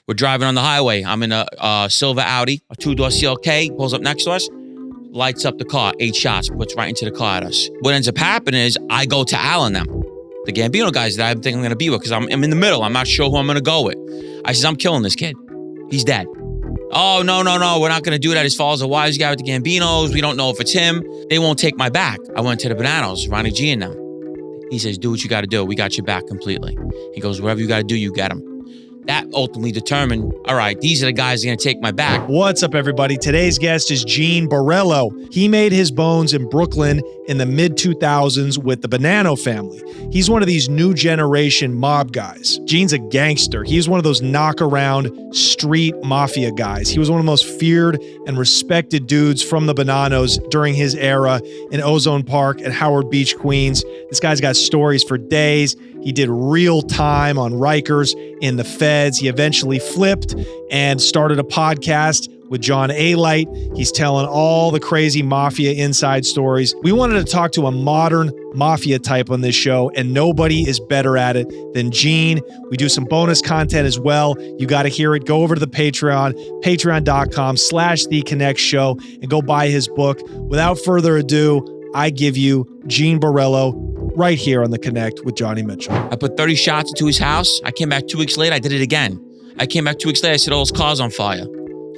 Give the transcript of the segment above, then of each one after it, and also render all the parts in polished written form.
We're driving on the highway. I'm in a silver Audi, a 2-door CLK, pulls up next to us, lights up the car, 8 shots, puts right into the car at us. What ends up happening is I go to Al and them, the Gambino guys that I think I'm going to be with, because I'm in the middle. I'm not sure who I'm going to go with. I says, I'm killing this kid. He's dead. Oh, no. We're not going to do that. His father's a wise guy with the Gambinos. We don't know if it's him. They won't take my back. I went to the Bonnanos, Ronnie G and them. He says, do what you got to do. We got your back completely. He goes, whatever you got to do, you get him. That ultimately determined, all right, these are the guys that are going to take my back. What's up, everybody? Today's guest is Gene Borrello. He made his bones in Brooklyn in the mid-2000s with the Bonnano family. He's one of these new generation mob guys. Gene's a gangster. He's one of those knock-around street mafia guys. He was one of the most feared and respected dudes from the Bonnanos during his era in Ozone Park and Howard Beach, Queens. This guy's got stories for days. He did real time on Rikers in the feds. He eventually flipped and started a podcast with John A-Light. He's telling all the crazy mafia inside stories. We wanted to talk to a modern mafia type on this show, and nobody is better at it than Gene. We do some bonus content as well. You got to hear it. Go over to the Patreon, patreon.com/TheConnect and go buy his book. Without further ado, I give you Gene Borrello right here on The Connect with Johnny Mitchell. I put 30 shots into his house. I came back 2 weeks later. I did it again. I came back 2 weeks later. I set all his cars on fire.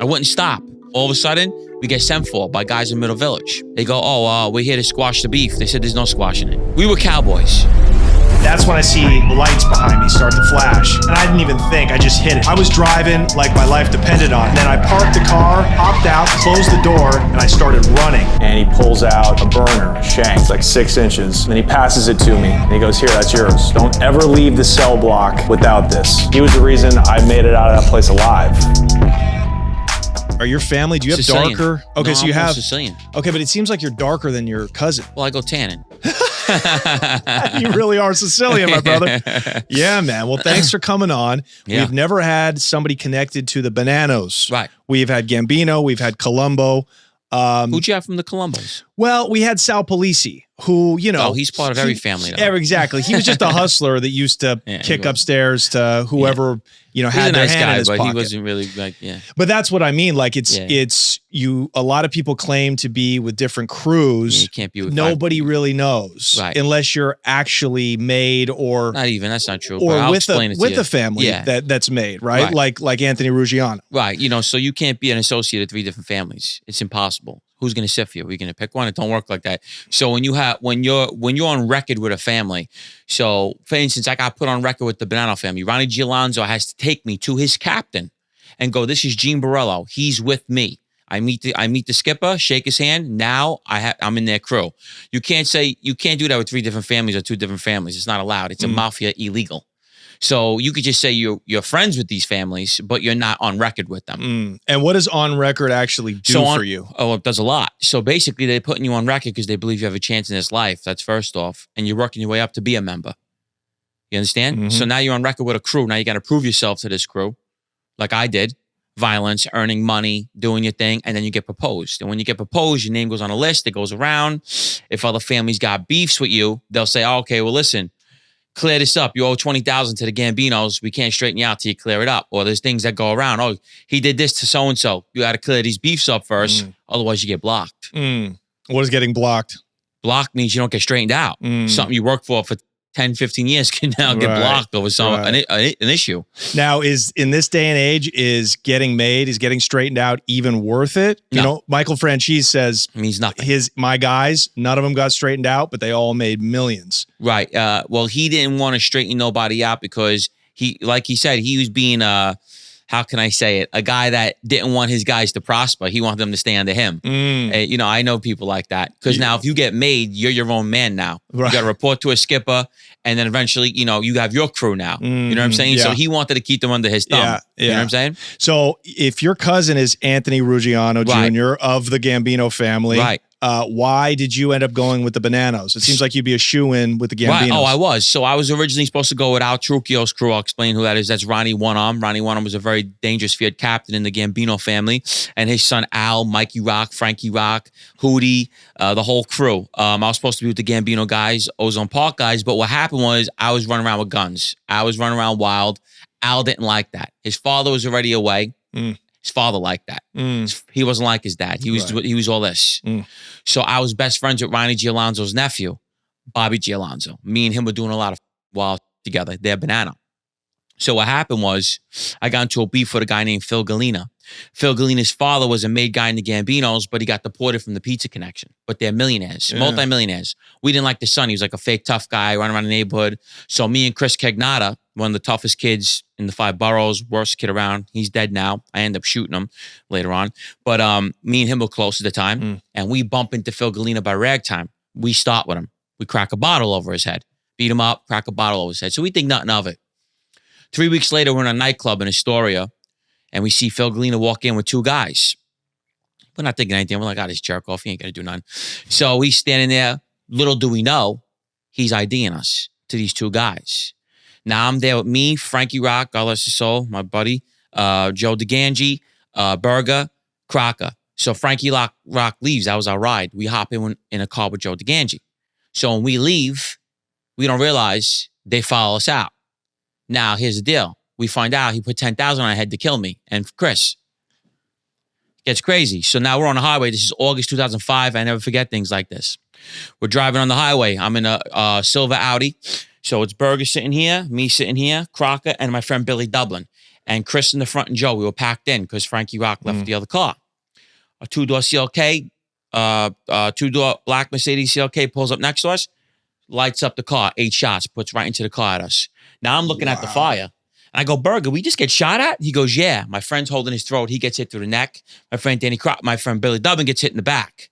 I wouldn't stop. All of a sudden, we get sent for by guys in Middle Village. They go, we're here to squash the beef. They said there's no squashing it. We were cowboys. That's when I see lights behind me start to flash. And I didn't even think, I just hit it. I was driving like my life depended on it. Then I parked the car, hopped out, closed the door, and I started running. And he pulls out a burner, a shank, it's like 6 inches. And he passes it to me. And he goes, here, that's yours. Don't ever leave the cell block without this. He was the reason I made it out of that place alive. Are your family, do you have Sicilian. darker? Okay, No, so you I'm have Sicilian. Okay, but it seems like you're darker than your cousin. Well, I go tanning. You really are Sicilian, my brother. Yeah, man. Well, thanks for coming on. Yeah. We've never had somebody connected to the Bonnanos. Right. We've had Gambino, we've had Colombo. Who'd you have from the Colombos? Well, we had Sal Polisi, who, you know. Oh, he's part of every family, though. Yeah, exactly. He was just a hustler that used to kick upstairs to whoever, had their hand in his pocket. He wasn't really like, But that's what I mean. Like it's you. A lot of people claim to be with different crews. Yeah, you can't be with nobody really knows, Right. unless you're actually made or not even. That's not true. or but I'll with explain it to you. the family that's made, right? Like Anthony Ruggiano. Right. So you can't be an associate of 3 different families. It's impossible. Who's going to sit for you? Are you going to pick one? It don't work like that. So when you're on record with a family, so for instance, I got put on record with the Bonnano family. Ronnie G. Alonzo has to take me to his captain and go, this is Gene Borrello. He's with me. I meet the skipper, shake his hand. Now I'm in their crew. You can't do that with 3 different families or 2 different families. It's not allowed. It's a mafia illegal. So you could just say you're friends with these families, but you're not on record with them. And what does on record actually do for you? Oh, it does a lot. So basically, they're putting you on record because they believe you have a chance in this life. That's first off. And you're working your way up to be a member. You understand? Mm-hmm. So now you're on record with a crew. Now you got to prove yourself to this crew, like I did. Violence, earning money, doing your thing, and then you get proposed. And when you get proposed, your name goes on a list. It goes around. If other families got beefs with you, they'll say, okay, well, listen, clear this up. You owe $20,000 to the Gambinos. We can't straighten you out till you clear it up. Or there's things that go around. Oh, he did this to so-and-so. You got to clear these beefs up first. Otherwise, you get blocked. What is getting blocked? Blocked means you don't get straightened out. Something you worked for 10, 15 years can now get blocked over an issue. Now, in this day and age, is getting straightened out even worth it? No. You know, Michael Franchise says It means nothing. My guys, none of them got straightened out, but they all made millions. Right. Well, he didn't want to straighten nobody out because like he said, he was being how can I say it? A guy that didn't want his guys to prosper. He wanted them to stay under him. I know people like that. Because now if you get made, you're your own man now. Right. You got to report to a skipper. And then eventually, you have your crew now. You know what I'm saying? Yeah. So he wanted to keep them under his thumb. Yeah. You know what I'm saying? So if your cousin is Anthony Ruggiano Jr. of the Gambino family, right. Why did you end up going with the Bonnanos? It seems like you'd be a shoo-in with the Gambinos. Right. Oh, I was. So I was originally supposed to go with Al Truccio's crew. I'll explain who that is. That's Ronnie One-Arm. Ronnie One-Arm was a very dangerous field captain in the Gambino family. And his son Al, Mikey Rock, Frankie Rock, Hootie, the whole crew. I was supposed to be with the Gambino guys, Ozone Park guys. But what happened was I was running around with guns. I was running around wild. Al didn't like that. His father was already away. His father liked that. He wasn't like his dad. He was all this. So I was best friends with Ronnie Gialonzo's nephew, Bobby Gialonzo. Me and him were doing a lot of wild together. They're Bonnano. So what happened was I got into a beef with a guy named Phil Galena. Phil Galena's father was a made guy in the Gambinos, but he got deported from the Pizza Connection. But they're millionaires, multimillionaires. We didn't like the son. He was like a fake tough guy running around the neighborhood. So me and Chris Cagnata, one of the toughest kids in the 5 boroughs, worst kid around. He's dead now. I end up shooting him later on. But me and him were close at the time. And we bump into Phil Galena by ragtime. We start with him. We crack a bottle over his head. Beat him up, crack a bottle over his head. So we think nothing of it. 3 weeks later, we're in a nightclub in Astoria, and we see Phil Galena walk in with 2 guys. We're not thinking anything. We're like, this jerk off. He ain't going to do nothing. So he's standing there. Little do we know, he's IDing us to these 2 guys. Now I'm there with me, Frankie Rock, God bless his soul, my buddy, Joe DeGangi, Berger, Crocker. So Frankie Rock leaves. That was our ride. We hop in a car with Joe DeGangi. So when we leave, we don't realize they follow us out. Now, here's the deal. We find out he put 10,000 on our head to kill me and Chris. Gets crazy. So now we're on the highway. This is August 2005. I never forget things like this. We're driving on the highway. I'm in a silver Audi. So it's Berger sitting here, me sitting here, Crocker, and my friend Billy Dublin. And Chris in the front and Joe. We were packed in because Frankie Rock left the other car. A 2-door CLK, 2-door black Mercedes CLK pulls up next to us, lights up the car, 8 shots, puts right into the car at us. Now I'm looking at the fire. And I go, Berger, we just get shot at? He goes, yeah. My friend's holding his throat. He gets hit through the neck. My friend Danny Crock, my friend Billy Dubbin gets hit in the back.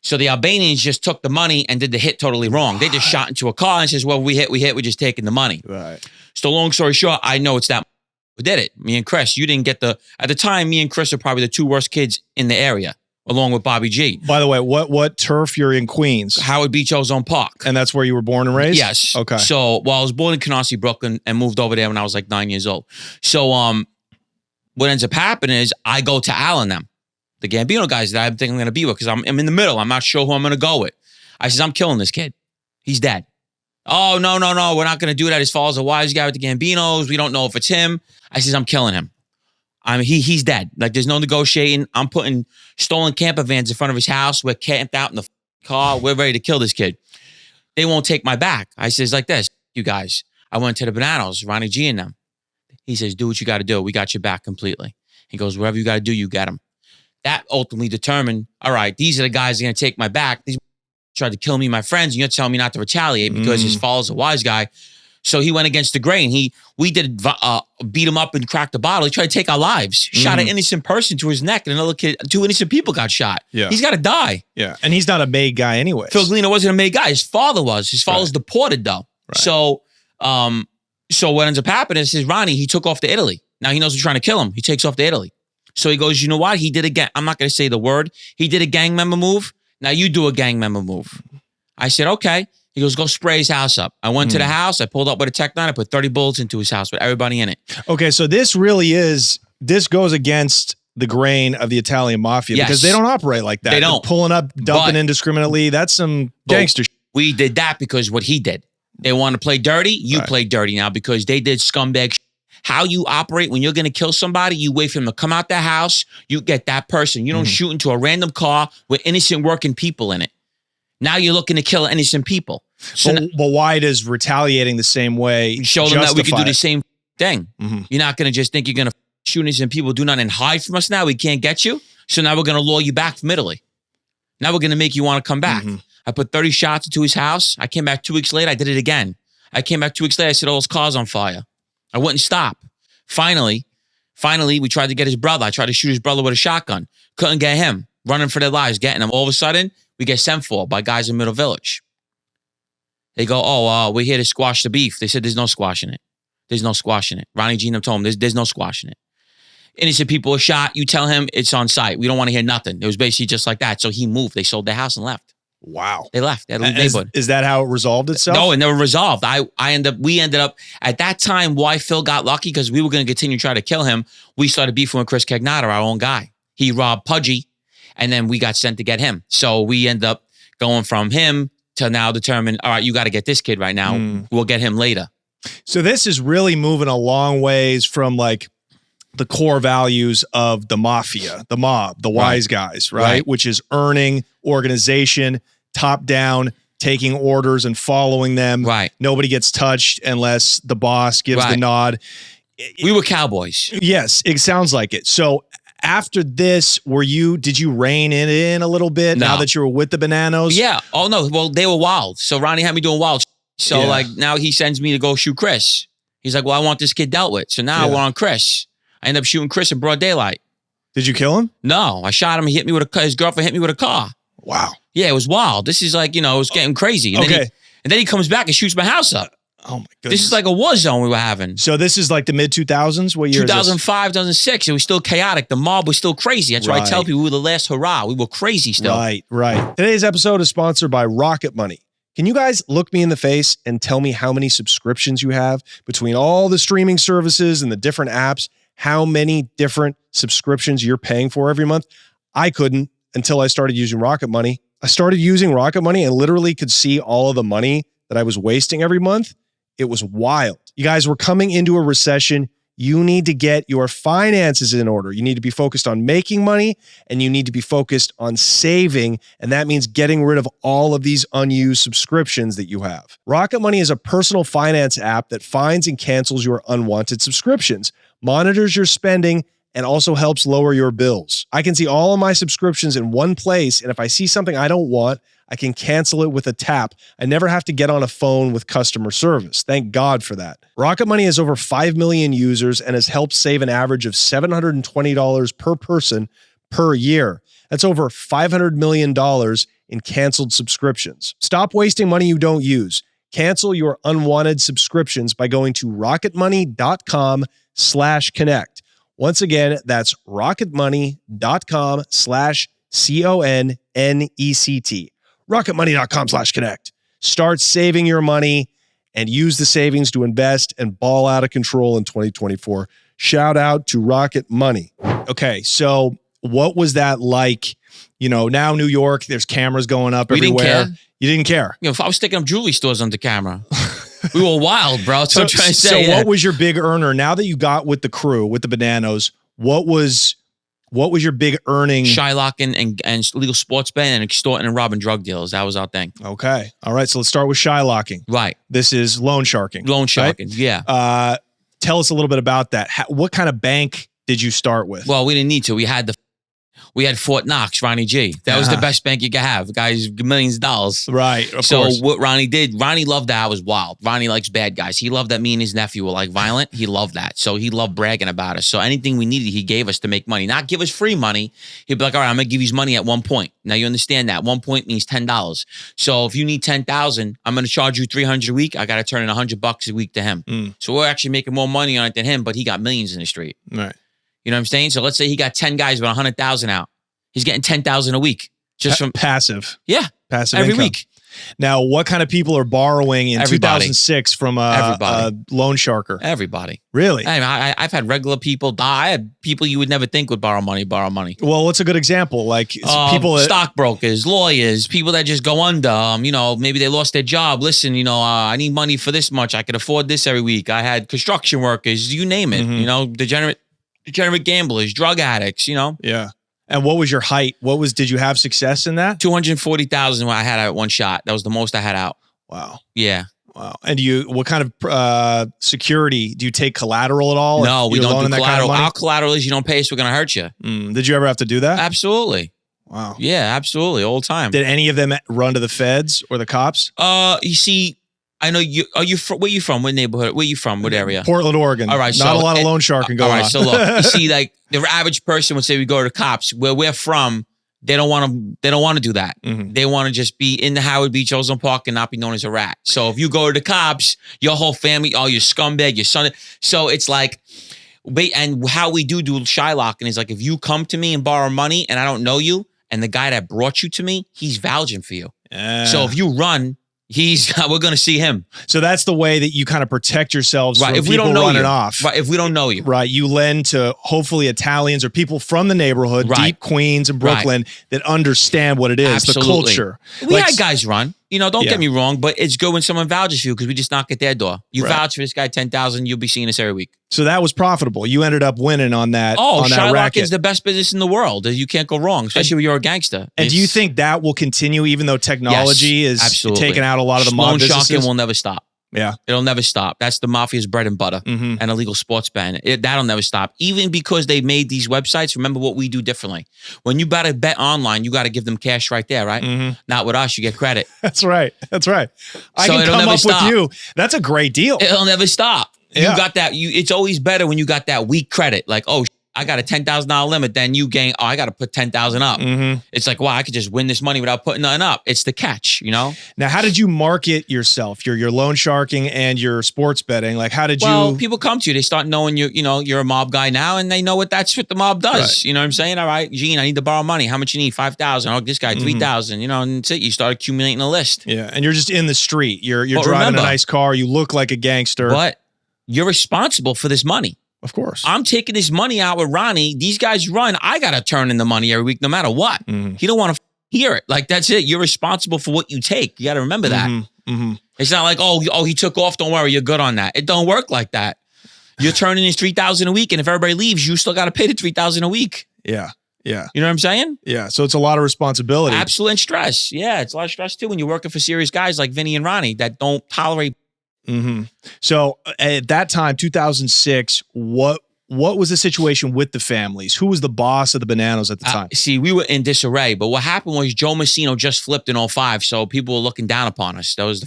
So the Albanians just took the money and did the hit totally wrong. They just shot into a car and says, well, we hit, we're just taking the money. Right. So long story short, I know it's that who did it. Me and Chris, you didn't get at the time, me and Chris are probably the 2 worst kids in the area, along with Bobby G. By the way, what turf? You're in Queens. Howard Beach Ozone Park. And that's where you were born and raised? Yes. Okay. So, I was born in Canarsie, Brooklyn, and moved over there when I was like 9 years old. So, what ends up happening is I go to Al and them, the Gambino guys that I think I'm going to be with, because I'm in the middle. I'm not sure who I'm going to go with. I says, I'm killing this kid. He's dead. Oh, no. We're not going to do that. His father's a wise guy with the Gambinos. We don't know if it's him. I says, I'm killing him. He's dead. Like, there's no negotiating. I'm putting stolen camper vans in front of his house. We're camped out in the car. We're ready to kill this kid. They won't take my back. I says like this, you guys. I went to the Bonnanos, Ronnie G and them. He says, do what you got to do. We got your back completely. He goes, whatever you got to do, you get him. That ultimately determined, all right, these are the guys that are going to take my back. These tried to kill me, my friends, and you're telling me not to retaliate because his father's a wise guy. So he went against the grain. We did beat him up and cracked the bottle. He tried to take our lives. Shot an innocent person to his neck, and another kid, 2 innocent people got shot. Yeah. He's got to die. Yeah, and he's not a made guy anyway. Phil Galena wasn't a made guy. His father was. His father was deported though. Right. So what ends up happening is Ronnie, he took off to Italy. Now he knows we're trying to kill him. He takes off to Italy. So he goes, you know what? He did a gang. I'm not going to say the word. He did a gang member move. Now you do a gang member move. I said, okay. He goes, go spray his house up. I went to the house. I pulled up with a Tech 9. I put 30 bullets into his house with everybody in it. Okay, so this goes against the grain of the Italian mafia because they don't operate like that. They don't. They're pulling up, dumping indiscriminately. That's some gangster shit. We did that because what he did. They want to play dirty. You play dirty now because they did scumbag shit. How you operate when you're going to kill somebody, you wait for them to come out their house. You get that person. You don't shoot into a random car with innocent working people in it. Now you're looking to kill innocent people. So but why does retaliating the same way show them that we can do the same thing? You're not going to just think you're going to shoot innocent people, do nothing, and hide from us now. We can't get you. So now we're going to lure you back from Italy. Now we're going to make you want to come back. I put 30 shots into his house. I came back 2 weeks later. I did it again. I came back 2 weeks later. I set all his cars on fire. I wouldn't stop. Finally, we tried to get his brother. I tried to shoot his brother with a shotgun. Couldn't get him. Running for their lives, getting him. All of a sudden, we get sent for by guys in Middle Village. They go, we're here to squash the beef. They said, there's no squashing it. There's no squashing it. Ronnie G told him, there's no squashing it. Innocent people are shot. You tell him it's on site. We don't want to hear nothing. It was basically just like that. So he moved. They sold their house and left. Wow. They left. They had a little neighborhood. Is that how it resolved itself? No, it never resolved. We ended up, at that time, why Phil got lucky, because we were going to continue to try to kill him. We started beefing with Chris Cagnata, our own guy. He robbed Pudgy, and then we got sent to get him. So we ended up going from him to now determine, all right, you got to get this kid right now. We'll get him later. So this is really moving a long ways from like the core values of the mafia, the mob, the wise guys, right? Which is earning, organization, top down, taking orders and following them. Right. Nobody gets touched unless the boss gives the nod. We were cowboys. Yes, it sounds like it. So after this, did you rein it in a little bit now that you were with the Bonnanos? Yeah. Oh no. Well, they were wild. So Ronnie had me doing wild. So like now he sends me to go shoot Chris. He's like, well, I want this kid dealt with. So now we're on Chris. I end up shooting Chris in broad daylight. Did you kill him? No, I shot him. He hit me with his girlfriend hit me with a car. Wow. Yeah, it was wild. This is like, it was getting crazy. And then he comes back and shoots my house up. Oh my goodness. This is like a war zone we were having. So this is like the mid 2000s? What year 2005, 2006. It was still chaotic. The mob was still crazy. That's why I tell people we were the last hurrah. We were crazy still. Right. Today's episode is sponsored by Rocket Money. Can you guys look me in the face and tell me how many subscriptions you have between all the streaming services and the different apps? How many different subscriptions you're paying for every month? I couldn't until I started using Rocket Money. I started using Rocket Money and literally could see all of the money that I was wasting every month. It was wild. You guys, we're coming into a recession. You need to get your finances in order. You need to be focused on making money and you need to be focused on saving. And that means getting rid of all of these unused subscriptions that you have. Rocket Money is a personal finance app that finds and cancels your unwanted subscriptions, monitors your spending, and also helps lower your bills. I can see all of my subscriptions in one place, and if I see something I don't want, I can cancel it with a tap. I never have to get on a phone with customer service. Thank God for that. Rocket Money has over 5 million users and has helped save an average of $720 per person per year. That's over $500 million in canceled subscriptions. Stop wasting money you don't use. Cancel your unwanted subscriptions by going to rocketmoney.com/connect. Once again, that's rocketmoney.com/CONNECT. rocketmoney.com/connect. Start saving your money and use the savings to invest and ball out of control in 2024. Shout out to Rocket Money. Okay, so what was that like? Now New York, there's cameras going up everywhere. Didn't care. You didn't care? If I was sticking up jewelry stores on the camera. We were wild, bro. That's what I'm trying to say. So what was your big earner? Now that you got with the crew, with the Bonnanos, what was your big earning? Shylocking and legal sports betting and extorting and robbing drug dealers. That was our thing. Okay. All right. So let's start with shylocking. Right. This is loan sharking. Loan sharking, right? Yeah. Tell us a little bit about that. What kind of bank did you start with? Well, we didn't need to. We had Fort Knox, Ronnie G. That was the best bank you could have. The guy's millions of dollars. Right, of so course. What Ronnie did, Ronnie loved that I was wild. Ronnie likes bad guys. He loved that me and his nephew were like violent. He loved that. So he loved bragging about us. So anything we needed, he gave us to make money. Not give us free money. He'd be like, all right, I'm going to give you money at one point. Now you understand that. 1 point means $10. So if you need $10,000, I'm going to charge you $300 a week. I got to turn in $100 a week to him. So we're actually making more money on it than him, but he got millions in the street. Right. You know what I'm saying? So let's say he got 10 guys with 100,000 out. He's getting 10,000 a week just from passive. Yeah, passive every income. week. Now, what kind of people are borrowing in 2006 from a loan sharker? Everybody. Really? I've had regular people die. I had people you would never think would borrow money. Well, what's a good example? Like people, stockbrokers, lawyers, people that just go under. Maybe they lost their job. Listen, I need money for this much. I could afford this every week. I had construction workers. You name it. Degenerate gamblers, drug addicts. Yeah. And what was your height? Did you have success in that? 240,000 I had at one shot. That was the most I had out. Wow. Yeah. Wow. And what kind of security? Do you take collateral at all? No, we don't do collateral. Kind of our collateral is you don't pay us, we're going to hurt you. Did you ever have to do that? Absolutely. Wow. Yeah, absolutely. All the time. Did any of them run to the feds or the cops? You see, I know you. Where you from? What neighborhood? Where you from? What area? Portland, Oregon. All right, not a lot of loan sharking going on. All right, so look, you see, like the average person would say, we go to the cops. Where we're from, they don't want to. They don't want to do that. They want to just be in the Howard Beach Ozone Park and not be known as a rat. So if you go to the cops, your whole family, all your scumbag, your son. So it's like, and how we do shylocking is like if you come to me and borrow money and I don't know you, and the guy that brought you to me, he's vouching for you. So if you run. We're going to see him. So that's the way that you kind of protect yourselves right. from If we people don't know running you. off. Right. If we don't know you. Right. You lend to hopefully Italians or people from the neighborhood, deep Queens and Brooklyn that understand what it is, Absolutely. the culture. We had guys run. don't Yeah. get me wrong, but it's good when someone vouches for you because we just knock at their door. You Right. vouch for this guy 10,000, you'll be seeing us every week. So that was profitable. You ended up winning on that. Oh, on that Shylock racket. is the best business in the world. You can't go wrong, especially when you're a gangster. And do you think that will continue even though technology is absolutely. taking out a lot of the loan mob businesses? sharking will never stop. Yeah. It'll never stop. That's the mafia's bread and butter and illegal sports betting. That'll never stop. Even because they made these websites, remember what we do differently. When you got to bet online, you got to give them cash right there, right? Not with us, you get credit. That's right. That's right. I So can it'll come never up stop. with you. That's a great deal. It'll never stop. Yeah. You got that. It's always better when you got that weak credit. Like, oh, I got a $10,000 limit. Then you gain, I got to put 10,000 up. It's like, wow, I could just win this money without putting nothing up. It's the catch, Now, how did you market yourself? Your loan sharking and your sports betting. Like, how did Well, you? people come to you. They start knowing you're a mob guy now, and they know what the mob does. Right. You know what I'm saying? All right, Gene, I need to borrow money. How much you need? 5,000. Oh, this guy 3,000. And that's it. You start accumulating a list. Yeah, and you're just in the street. You're But driving remember- a nice car. You look like a gangster. But you're responsible for this money. Of course. I'm taking this money out with Ronnie. These guys run. I got to turn in the money every week, no matter what. He don't want to hear it. Like, that's it. You're responsible for what you take. You got to remember that. It's not like, oh, he took off. Don't worry. You're good on that. It don't work like that. You're turning in $3,000 a week. And if everybody leaves, you still got to pay the $3,000 a week. Yeah. Yeah. You know what I'm saying? Yeah. So it's a lot of responsibility. Absolute stress. Yeah. It's a lot of stress too when you're working for serious guys like Vinny and Ronnie that don't tolerate. So at that time, 2006, what was the situation with the families? Who was the boss of the Bonnanos at the time? See, we were in disarray, but what happened was Joe Messino just flipped in 05, so people were looking down upon us. That was,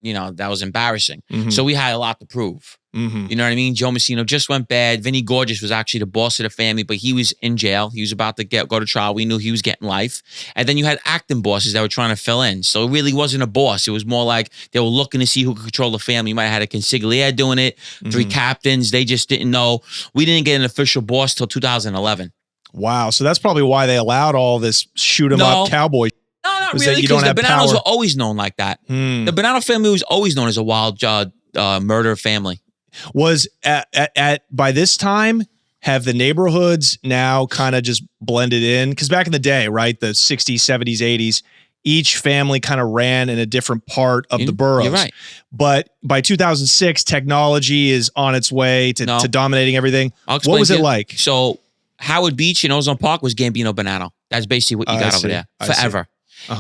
that was embarrassing. So we had a lot to prove. You know what I mean? Joe Messino just went bad. Vinny Gorgeous was actually the boss of the family, but he was in jail. He was about to go to trial. We knew he was getting life. And then you had acting bosses that were trying to fill in. So it really wasn't a boss. It was more like they were looking to see who could control the family. You might have had a consigliere doing it, 3 captains. They just didn't know. We didn't get an official boss till 2011. Wow. So that's probably why they allowed all this shoot 'em up cowboy. No, not Was that really, you because don't the have Bonnanos power? were always known like that. The Bonnano family was always known as a wild murder family. Was at by this time, have the neighborhoods now kind of just blended in? Because back in the day, right, the 60s, 70s, 80s, each family kind of ran in a different part of the boroughs. You're right. But by 2006, technology is on its way to dominating everything. I'll explain What was to it you. like? So Howard Beach in Ozone Park was Gambino Bonnano. That's basically what you got over there forever.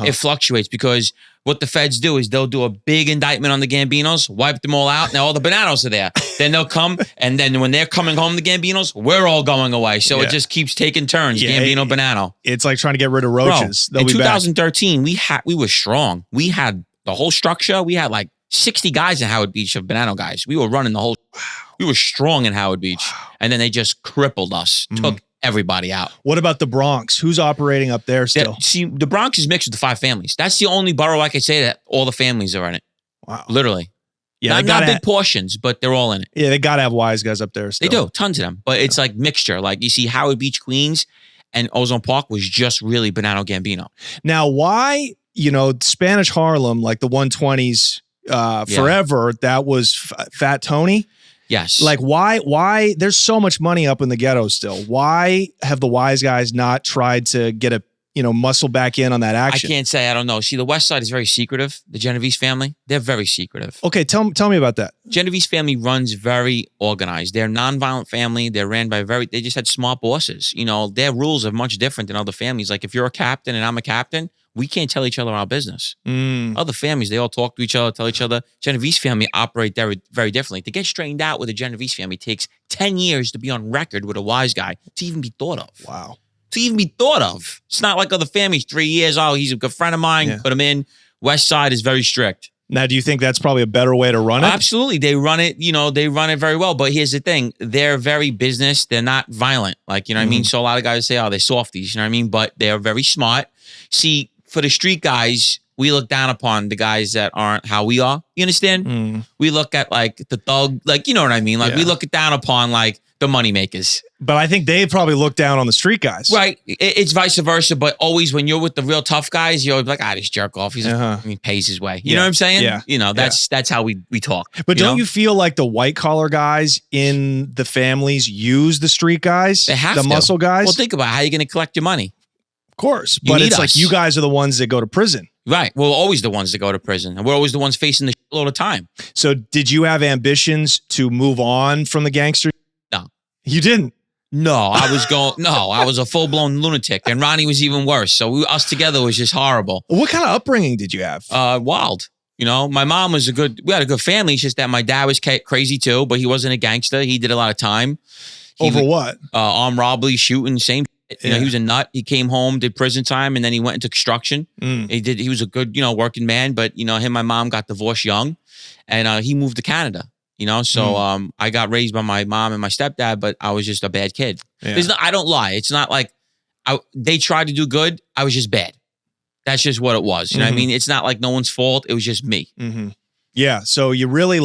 It fluctuates because what the feds do is they'll do a big indictment on the Gambinos, wipe them all out. Now all the Bonnanos are there. Then they'll come, and then when they're coming home, the Gambinos, we're all going away. So it just keeps taking turns. Gambino, Bonnano. It's like trying to get rid of roaches. Bro, in 2013, we were strong. We had the whole structure. We had like 60 guys in Howard Beach of Bonnano guys. We were running the whole. We were strong in Howard Beach, and then they just crippled us. Took everybody out. What about the Bronx? Who's operating up there still? See, the Bronx is mixed with the 5 families. That's the only borough I could say that all the families are in it. Wow. Literally. Yeah, not big portions, but they're all in it. Yeah, they got to have wise guys up there still. They do, tons of them. But it's like mixture. Like you see Howard Beach, Queens, and Ozone Park was just really Bonnano Gambino. Now, why, Spanish Harlem, like the 120s forever, that was Fat Tony? Yes. Like why there's so much money up in the ghetto still. Why have the wise guys not tried to get a, muscle back in on that action? I can't say. I don't know. See, the West Side is very secretive. The Genovese family, they're very secretive. Okay, tell me about that. Genovese family runs very organized. They're a nonviolent family. They're ran by they just had smart bosses. Their rules are much different than other families. Like if you're a captain and I'm a captain, we can't tell each other our business. Other families, they all talk to each other, tell each other. Genovese family operate very, very differently. To get straightened out with a Genovese family takes 10 years to be on record with a wise guy to even be thought of. Wow. To even be thought of. It's not like other families, 3 years, oh, he's a good friend of mine, put him in. West Side is very strict. Now, do you think that's probably a better way to run it? Absolutely. They run it, they run it very well. But here's the thing. They're very business. They're not violent. Like, what I mean? So a lot of guys say, oh, they're softies, you know what I mean? But they're very smart. See, for the street guys, we look down upon the guys that aren't how we are. You understand? We look at like the thug, like, you know what I mean? Like we look down upon like the money makers. But I think they probably look down on the street guys. Right. It's vice versa. But always when you're with the real tough guys, you're like, this jerk off. He pays his way. You know what I'm saying? Yeah. That's how we talk. But don't you feel like the white collar guys in the families use the street guys? They have the to. muscle guys? Well, think about it. How are you going to collect your money? Of course. You But need it's us. like you guys are the ones that go to prison. Right. We're always the ones that go to prison, and we're always the ones facing the all the time. So did you have ambitions to move on from the gangster? No. You didn't? No, I was a full-blown lunatic, and Ronnie was even worse. So us together was just horrible. What kind of upbringing did you have? Wild. You know, my mom was we had a good family. It's just that my dad was crazy too, but he wasn't a gangster. He did a lot of time. Over what? Armed robbery, shooting, same. You know, he was a nut. He came home, did prison time, and then he went into construction. He was a good, working man, but him and my mom got divorced young, and he moved to Canada. So I got raised by my mom and my stepdad, but I was just a bad kid. Yeah. I don't lie. It's not like they tried to do good. I was just bad. That's just what it was. You know what I mean? It's not like no one's fault. It was just me. Yeah. So you really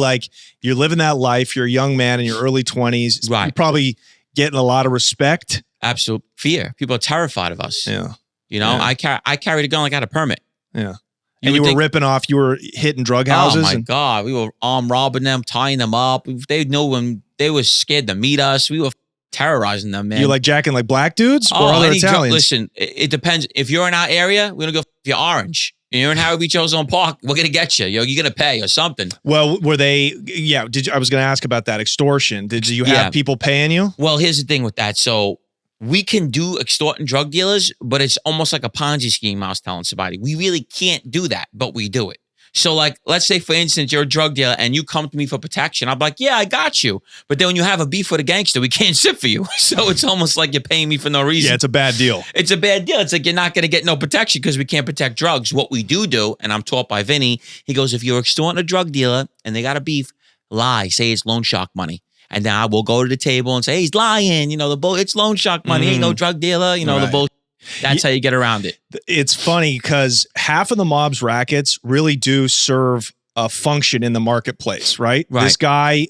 you're living that life. You're a young man in your early 20s. Right. You're probably getting a lot of respect. Absolute fear. People are terrified of us. Yeah. I carried a gun like I had a permit. Yeah. And you were ripping off, you were hitting drug houses. Oh my God. We were armed robbing them, tying them up. They knew when they were scared to meet us. We were terrorizing them, man. You like jacking like black dudes or other Italians? Listen, it depends. If you're in our area, we're going to go if you're orange. You're in Howard Beach Ozone Park, we're going to get you. You're going to pay or something. Well, were they, I was going to ask about that extortion. Did you have people paying you? Well, here's the thing with that. So we can do extorting drug dealers, but it's almost like a Ponzi scheme. I was telling somebody, we really can't do that, but we do it. So let's say for instance, you're a drug dealer and you come to me for protection. I'm like, yeah, I got you. But then when you have a beef with a gangster, we can't sit for you. So it's almost like you're paying me for no reason. Yeah, it's a bad deal. It's a bad deal. It's like you're not going to get no protection because we can't protect drugs. What we do, and I'm taught by Vinny, he goes, if you're extorting a drug dealer and they got a beef, lie, say it's loan shark money. And then I will go to the table and say, hey, he's lying. It's loan shark money. Ain't no drug dealer. The bullshit. That's how you get around it. It's funny because half of the mob's rackets really do serve a function in the marketplace, right? This guy,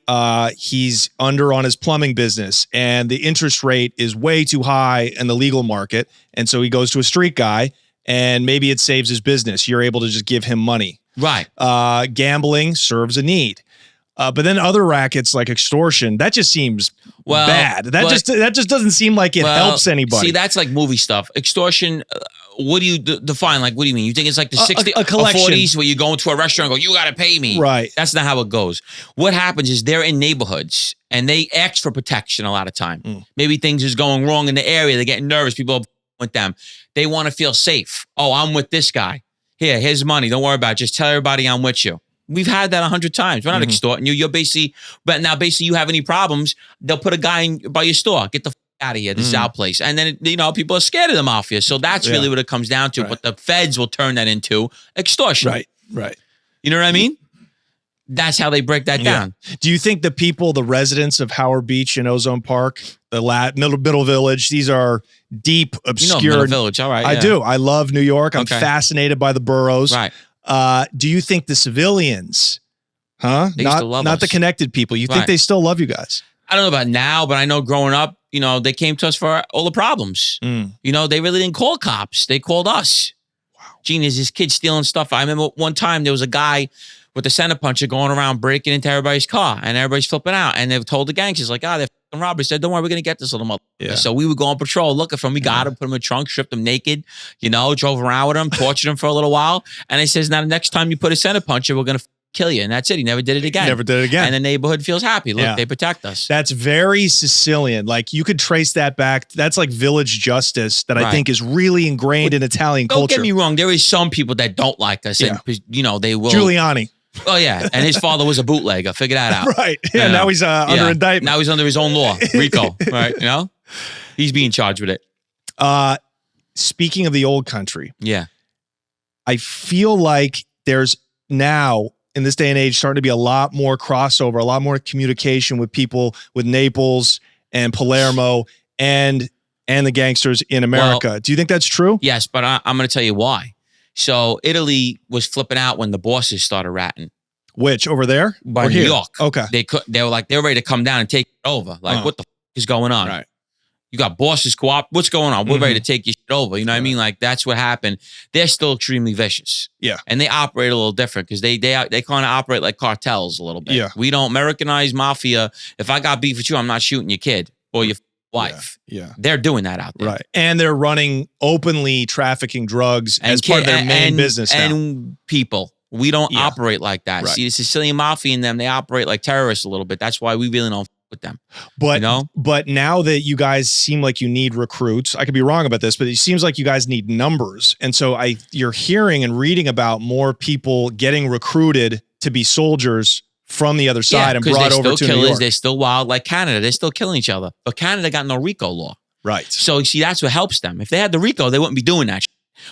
he's under on his plumbing business and the interest rate is way too high in the legal market. And so he goes to a street guy and maybe it saves his business. You're able to just give him money. Right. Gambling serves a need. But then other rackets like extortion, that just seems bad. That just doesn't seem like it helps anybody. See, that's like movie stuff. Extortion, what do you define? Like, what do you mean? You think it's like the 60s or 40s where you go into a restaurant and go, you got to pay me. Right. That's not how it goes. What happens is they're in neighborhoods and they ask for protection a lot of time. Maybe things is going wrong in the area. They're getting nervous. People are with them. They want to feel safe. Oh, I'm with this guy. Here's money. Don't worry about it. Just tell everybody I'm with you. We've had that 100 times. We're not extorting you. You're basically, but now basically you have any problems, they'll put a guy by your store. Get the out of here. This is our place. And then, people are scared of the mafia. So that's really what it comes down to. Right. But the feds will turn that into extortion. Right. You know what I mean? That's how they break that down. Do you think the residents of Howard Beach and Ozone Park, the middle village, these are deep, obscure. Middle village. All right. I do. I love New York. I'm fascinated by the boroughs. Right. Do you think the civilians, not the connected people, you think they still love you guys? I don't know about now, but I know growing up, they came to us for all the problems. They really didn't call cops. They called us. Wow. Gene, is this kid stealing stuff? I remember one time there was a guy with a center puncher going around breaking into everybody's car and everybody's flipping out. And they've told the gangsters like, they're fucking robbers. Said, don't worry, we're going to get this little mother. Yeah. So we would go on patrol looking for him. We got him, put him in the trunk, stripped him naked, drove around with him, tortured him for a little while. And he says, now the next time you put a center puncher, we're going to kill you. And that's it. He never did it again. And the neighborhood feels happy. Look, they protect us. That's very Sicilian. Like you could trace that back. That's like village justice that I think is really ingrained in Italian culture. Don't get me wrong. There is some people that don't like us. And, they will. Giuliani. Oh, yeah. And his father was a bootlegger. Figure that out. Right. Yeah. Now he's under indictment. Now he's under his own law. RICO. Right. He's being charged with it. Speaking of the old country. Yeah. I feel like there's now, in this day and age, starting to be a lot more crossover, a lot more communication with people with Naples and Palermo and the gangsters in America. Well, do you think that's true? Yes, but I'm going to tell you why. So Italy was flipping out when the bosses started ratting. Which, over there? By New York. Okay. They were ready to come down and take it over. Like, what the is going on? Right. You got bosses what's going on? We're ready to take your shit over. You know what I mean? Like, that's what happened. They're still extremely vicious. Yeah. And they operate a little different because they kind of operate like cartels a little bit. Yeah. We don't Americanize mafia. If I got beef with you, I'm not shooting your kid or your wife. Yeah. They're doing that out there. Right. And they're running openly trafficking drugs as part of their main business now. And people. We don't operate like that. Right. See, the Sicilian Mafia and them, they operate like terrorists a little bit. That's why we really don't with them. But, you know? But now that you guys seem like you need recruits, I could be wrong about this, but it seems like you guys need numbers. And so you're hearing and reading about more people getting recruited to be soldiers from the other side and brought over to New York. They're still wild like Canada. They're still killing each other. But Canada got no RICO law. Right. So, see, that's what helps them. If they had the RICO, they wouldn't be doing that.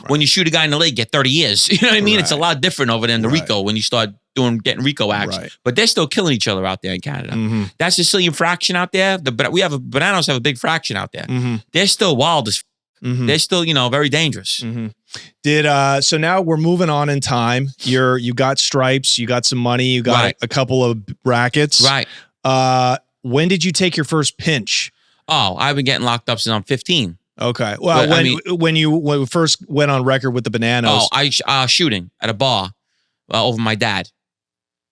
Right. When you shoot a guy in the leg, get 30 years. You know what I mean? Right. It's a lot different over there in the RICO when you start getting RICO acts. Right. But they're still killing each other out there in Canada. Mm-hmm. That Sicilian fraction out there, Bonnanos have a big fraction out there. Mm-hmm. They're still wild as They're still, very dangerous. Mm-hmm. So now we're moving on in time. You got stripes, you got some money, you got a couple of rackets. Right. When did you take your first pinch? Oh, I've been getting locked up since I'm 15. Okay. Well, when you first went on record with the Bonnanos. Oh, I shooting at a bar over my dad.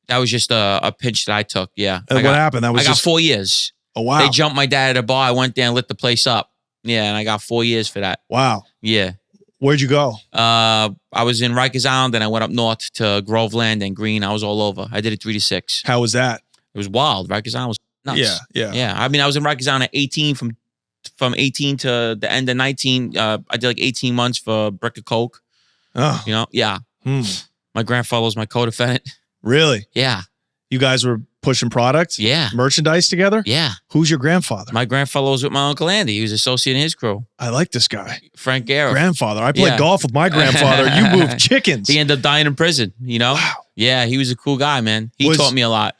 That was just a pinch that I took. Yeah. And what happened? I got 4 years. Oh, wow. They jumped my dad at a bar. I went there and lit the place up. Yeah, and I got 4 years for that. Wow. Yeah. Where'd you go? I was in Rikers Island, then I went up north to Groveland and Green. I was all over. I did it 3 to 6. How was that? It was wild. Rikers Island was nuts. Yeah. I mean, I was in Rikers Island at 18 from 18 to the end of 19. I did like 18 months for a brick of coke. Oh. Yeah. My grandfather was my co-defendant. Really? Yeah. You guys were pushing products? Yeah. Merchandise together? Yeah. Who's your grandfather? My grandfather was with my Uncle Andy. He was associate in his crew. I like this guy. Frank Guerra. Grandfather. I played golf with my grandfather. You moved chickens. He ended up dying in prison, Wow. Yeah, he was a cool guy, man. He taught me a lot.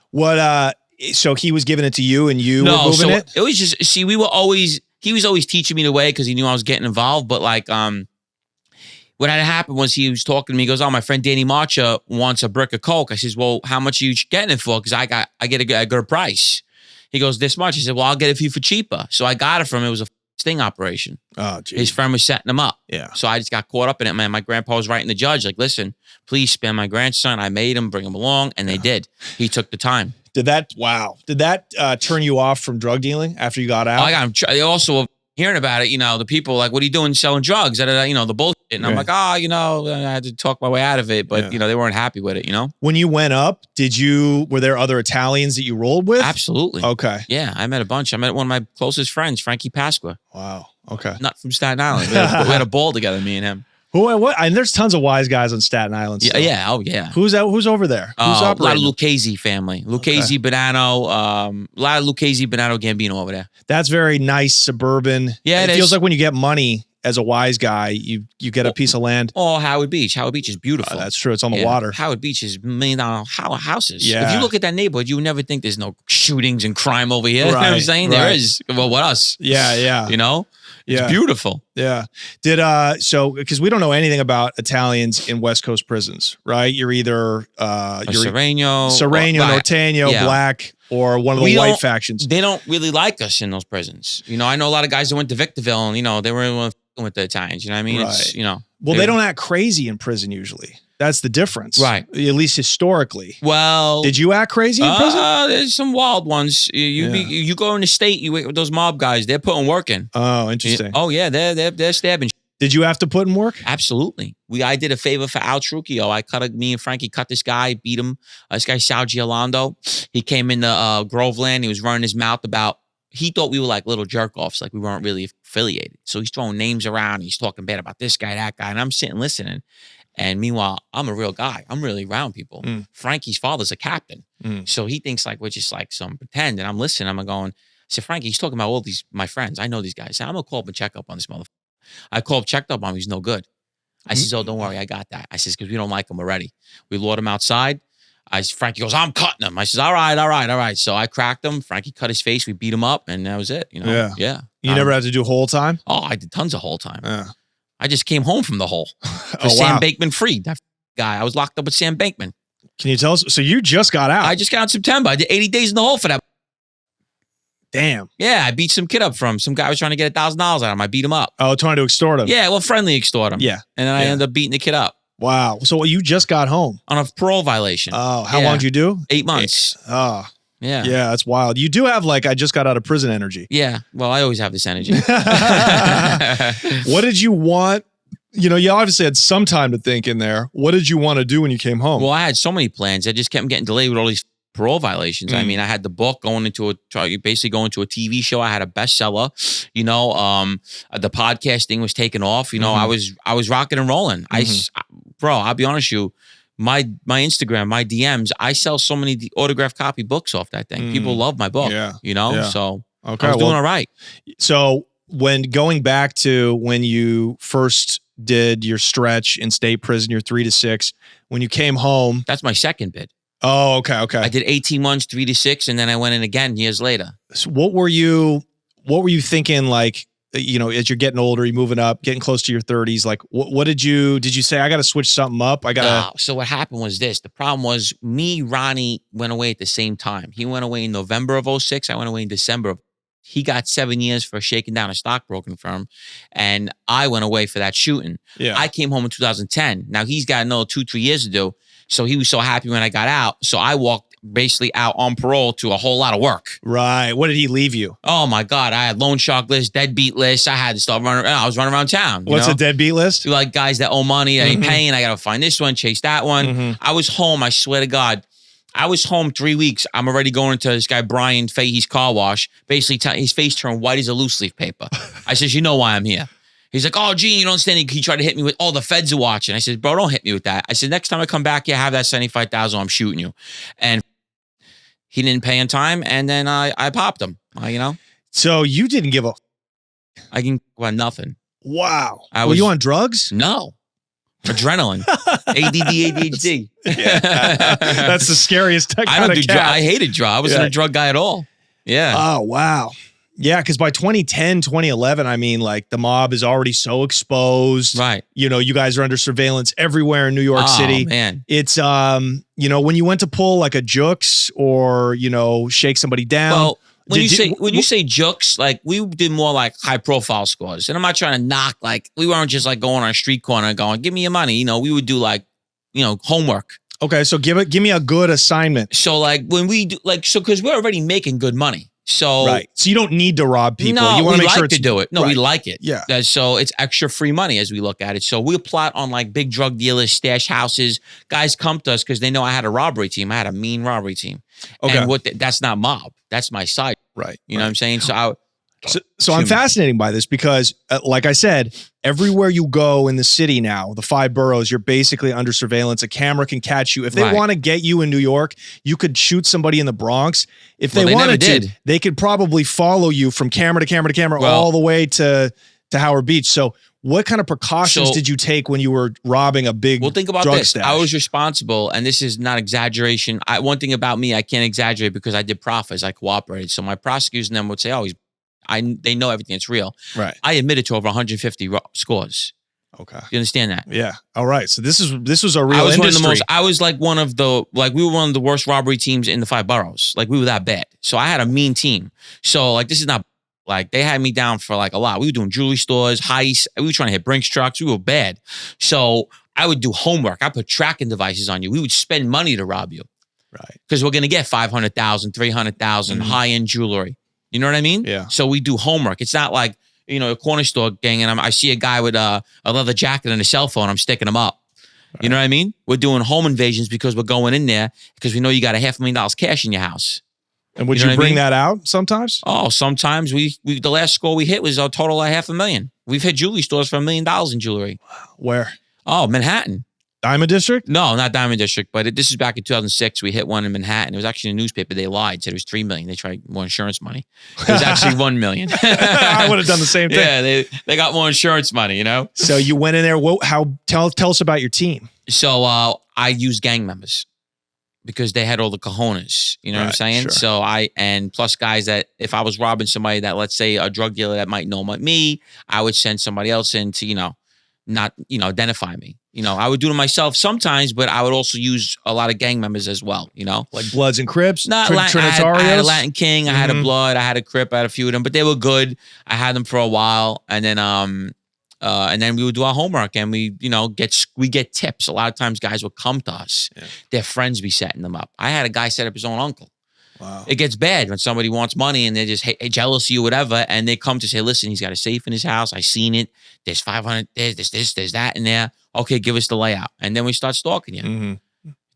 So he was giving it to you and you were moving it? It was just, he was always teaching me the way because he knew I was getting involved. But what had happened was he was talking to me. He goes, "Oh, my friend Danny Marcha wants a brick of coke." I says, "Well, how much are you getting it for?" Because I get a good price. He goes, "This much." I said, "Well, I'll get it for you for cheaper." So I got it from him. It was a sting operation. Oh, geez. His friend was setting him up. Yeah. So I just got caught up in it, man. My grandpa was writing the judge, like, "Listen, please spare my grandson." I made him, bring him along, and they did. He took the time. Did that turn you off from drug dealing after you got out? I got him. Also, hearing about it, the people like, "What are you doing selling drugs?" The bullshit. And I'm like, I had to talk my way out of it. But, they weren't happy with it, When you went up, were there other Italians that you rolled with? Absolutely. Okay. Yeah, I met a bunch. I met one of my closest friends, Frankie Pasqua. Wow. Okay. Not from Staten Island. We had a ball together, me and him. What? And there's tons of wise guys on Staten Island still. Yeah. Oh, yeah. Who's over there? Who's operating? A lot of Lucchese family. Lucchese, Bonnano. A lot of Lucchese, Bonnano, Gambino over there. That's very nice, suburban. Yeah, it feels like when you get money as a wise guy, you get a piece of land. Oh, Howard Beach. Howard Beach is beautiful. That's true. It's on the water. Howard Beach is $1 million houses. Yeah. If you look at that neighborhood, you would never think there's no shootings and crime over here. Right, you know what I'm saying? There is. Well, what us? Yeah. It's beautiful. Yeah. Because we don't know anything about Italians in West Coast prisons, right? You're either Serrano, Norteño, Black, or one of the white factions. They don't really like us in those prisons. I know a lot of guys that went to Victorville and, they were with the Italians. You know what I mean? Right. It's, well, they don't act crazy in prison usually. That's the difference. Right. At least historically. Well. Did you act crazy in prison? There's some wild ones. You go in the state, you wait with those mob guys. They're putting work in. Oh, interesting. They're stabbing. Did you have to put in work? Absolutely. I did a favor for Al Trucchio. Me and Frankie cut this guy, beat him. This guy, Sal Giolando. He came into Groveland. He was running his mouth about, he thought we were like little jerk-offs, like we weren't really affiliated. So he's throwing names around. He's talking bad about this guy, that guy. And I'm sitting listening. And meanwhile, I'm a real guy. I'm really around people. Frankie's father's a captain. So he thinks like we're just like some pretend. And I'm listening. I'm going, I said, "Frankie, he's talking about all these, my friends. I know these guys. I'm going to call up and check up on this motherfucker." I called, checked up on him. He's no good. I says, "Oh, don't worry. I got that." I says, "Because we don't like him already." We lured him outside. Frankie goes, "I'm cutting him." I says, all right. So I cracked him. Frankie cut his face. We beat him up. And that was it. Yeah. You never had to do whole time? Oh, I did tons of whole time. Yeah. I just came home from the hole. Sam Bankman-Fried, that guy. I was locked up with Sam Bankman. Can you tell us? So you just got out? I just got out in September. I did 80 days in the hole for that. Damn. Yeah, I beat some kid up from some guy was trying to get $1,000 out of him. I beat him up. Oh, trying to extort him. Yeah, well, friendly extort him. Yeah. And then I ended up beating the kid up. Wow. So you just got home? On a parole violation. Oh, how long did you do? 8 months. Oh. Yeah. Yeah, that's wild. You do have like, I just got out of prison energy. Yeah. Well, I always have this energy. What did you want? You know, you obviously had some time to think in there. What did you want to do when you came home? Well, I had so many plans. I just kept getting delayed with all these parole violations. I mean, I had the book basically going to a TV show. I had a bestseller. You know, the podcasting was taking off. You know, I was rocking and rolling. Bro, I'll be honest with you. My Instagram, my DMs, I sell so many autographed copy books off that thing. People love my book. Yeah. You know, Yeah. so Okay, I was doing all right. So when going back to when you first did your stretch in state prison, your 3 to 6, when you came home. That's my second bid. Oh, okay. I did 18 months, 3 to 6, and then I went in again years later. So what were you thinking, like, you know, as you're getting older, you're moving up, getting close to your 30s, like what did you say, I got to switch something up? So what happened was this. The problem was Ronnie went away at the same time. He went away in November of 06. I went away in December of. He got 7 years for shaking down a stockbroking firm, and I went away for that shooting. Yeah. I came home in 2010. Now he's got another 2-3 years to do. So he was so happy when I got out. So I walked basically out on parole to a whole lot of work. Right. What did he leave you? Oh my God. I had loan shark list, deadbeat list. I had to start running. I was running around town. What's a deadbeat list? Like guys that owe money, that ain't paying. I got to find this one, chase that one. I was home. I swear to God. I was home 3 weeks. I'm already going into this guy, Brian Fahey's car wash. Basically, his face turned white as a loose leaf paper. I says, you know why I'm here. He's like, oh, Gene, you don't understand. He tried to hit me with, the feds are watching. I said, bro, don't hit me with that. I said, next time I come back, you have that $75,000, I'm shooting you. And he didn't pay on time. And then I popped him, you know? So you didn't give a... I can go on nothing. Wow. Were you on drugs? No. Adrenaline. ADD, ADHD. Yeah. That's the scariest kind of cat. I hated drugs. I wasn't a drug guy at all. Yeah. Oh, wow. Yeah, because by 2010, 2011, I mean, like, the mob is already so exposed. Right. You know, you guys are under surveillance everywhere in New York City. Man. It's, you know, when you went to pull, like, a jukes or, you know, shake somebody down. Well, when you say jukes, like, we did more like high profile scores. And I'm not trying to knock, like, we weren't just like going on a street corner and going, give me your money. You know, we would do like, you know, homework. Okay, so give me a good assignment. So like when we do because we're already making good money. So right. So you don't need to rob people. No, you want to make like sure to do it. No, right. we like it. Yeah. So it's extra free money as we look at it. So we'll plot on like big drug dealers, stash houses. Guys come to us because they know I had a robbery team. I had a mean robbery team. Okay. And that's not mob. That's my side. Right. You know what I'm saying? So So I'm fascinated by this because, like I said, everywhere you go in the city now, the 5 boroughs, you're basically under surveillance. A camera can catch you. If they want to get you in New York, you could shoot somebody in the Bronx. If they wanted to, they could probably follow you from camera to camera to camera all the way to Howard Beach. So what kind of precautions did you take when you were robbing a big think about drug this. stash? I was responsible, and this is not exaggeration. One thing about me, I can't exaggerate because I did profits. I cooperated. So my prosecutors and them would say, oh, they know everything. It's real. Right. I admitted to over 150 scores. Okay. You understand that? Yeah. All right. So this was a real industry. I was like we were one of the worst robbery teams in the 5 boroughs. Like we were that bad. So I had a mean team. So like this is not like they had me down for like a lot. We were doing jewelry stores, heists. We were trying to hit Brinks trucks. We were bad. So I would do homework. I put tracking devices on you. We would spend money to rob you. Right. Because we're going to get 500,000, 300,000 high-end jewelry. You know what I mean? Yeah. So we do homework. It's not like, you know, a corner store gang and I see a guy with a leather jacket and a cell phone. I'm sticking him up. Right. You know what I mean? We're doing home invasions because we're going in there because we know you got $500,000 cash in your house. And would you bring that out sometimes? Oh, sometimes we the last score we hit was a total of $500,000. We've hit jewelry stores for $1 million in jewelry. Where? Oh, Manhattan. Diamond District? No, not Diamond District, but this is back in 2006. We hit one in Manhattan. It was actually in the newspaper. They lied, said it was $3 million. They tried more insurance money. It was actually $1 million. I would have done the same thing. Yeah, they got more insurance money, you know? So you went in there. Tell us about your team. So I used gang members because they had all the cojones. You know what I'm saying? Sure. So and plus guys that if I was robbing somebody that, let's say a drug dealer that might know me, I would send somebody else in to, not, identify me. I would do it myself sometimes, but I would also use a lot of gang members as well, Like Bloods and Crips? I had a Latin King, I had a Blood, I had a Crip, I had a few of them, but they were good. I had them for a while. And then we would do our homework and we get tips. A lot of times guys would come to us. Yeah. Their friends be setting them up. I had a guy set up his own uncle. Wow. It gets bad when somebody wants money and they're just jealous of you, whatever, and they come to say, listen, he's got a safe in his house. I seen it. There's 500, there's this, there's that in there. Okay, give us the layout. And then we start stalking you.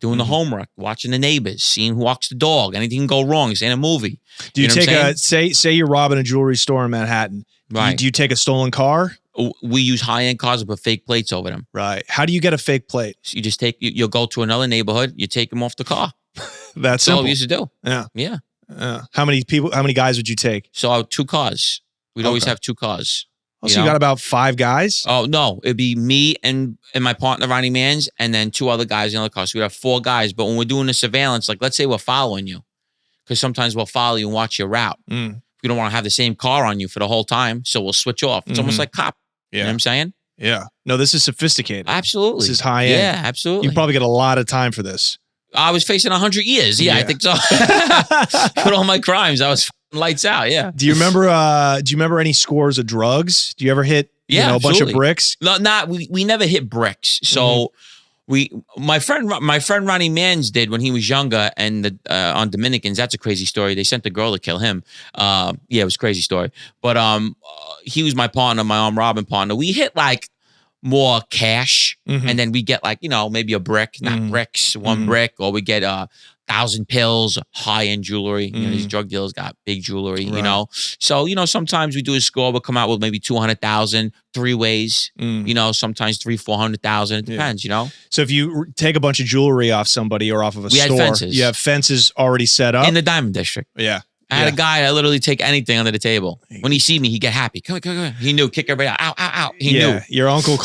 Doing the homework, watching the neighbors, seeing who walks the dog. Anything can go wrong. It's in a movie. Do you take say you're robbing a jewelry store in Manhattan. Right. Do you take a stolen car? We use high-end cars and put fake plates over them. Right. How do you get a fake plate? So you just you'll go to another neighborhood, you take them off the car. That's all we used to do. Yeah. Yeah. How many guys would you take? So 2 cars. We'd always have 2 cars. So you got about 5 guys? Oh, no. It'd be me and my partner, Ronnie Mans, and then 2 other guys in the other car. So we'd have 4 guys. But when we're doing the surveillance, like let's say we're following you, because sometimes we'll follow you and watch your route. We don't want to have the same car on you for the whole time, so we'll switch off. It's almost like cop. You know what I'm saying? Yeah. No, this is sophisticated. Absolutely. This is high end. Yeah, absolutely. You probably get a lot of time for this. I was facing 100 years. Yeah, I think so. With all my crimes, I was lights out. Yeah. Do you remember any scores of drugs? Do you ever hit a bunch of bricks? No, we never hit bricks. So my friend Ronnie Mans did when he was younger, and on Dominicans, that's a crazy story. They sent the girl to kill him. Yeah, it was a crazy story. But he was my partner, my armed robbing partner. We hit like more cash, and then we get like maybe a brick, not bricks, 1 brick, or we get 1,000 pills, high-end jewelry. These drug dealers got big jewelry, So, sometimes we do a score, we'll come out with maybe 200,000, 3 ways, sometimes 300,000-400,000. It depends, So if you take a bunch of jewelry off somebody or off of a store, had fences. You have fences already set up? In the Diamond District. Yeah. I had a guy that literally take anything under the table. When he see me, he get happy. Come on. He knew, kick everybody out. Ow, ow, ow. He knew. Your uncle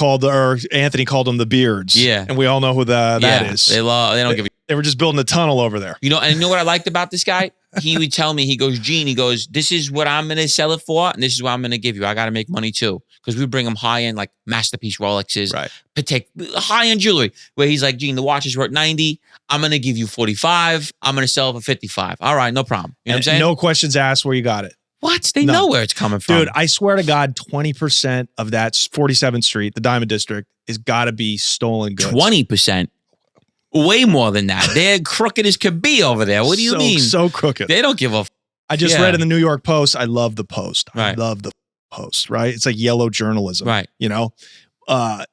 Anthony called them the Beards. Yeah. And we all know who that is. They don't give a... They were just building a tunnel over there. And you know what I liked about this guy? He would tell me, he goes, Gene, this is what I'm going to sell it for, and this is what I'm going to give you. I got to make money too. Because we bring him high-end, like, masterpiece Rolexes. Right. Patek, high-end jewelry. Where he's like, Gene, the watch is worth 90. I'm going to give you 45. I'm going to sell it for 55. All right, no problem. You know what I'm saying? No questions asked where you got it. What? They know where it's coming from. Dude, I swear to God, 20% of that 47th Street, the Diamond District, is got to be stolen goods. 20%? Way more than that. They're crooked as could be over there. What do you mean? So crooked. They don't give a... I just read in the New York Post. I love the Post. I Right. love the Post, right? It's like yellow journalism. Right.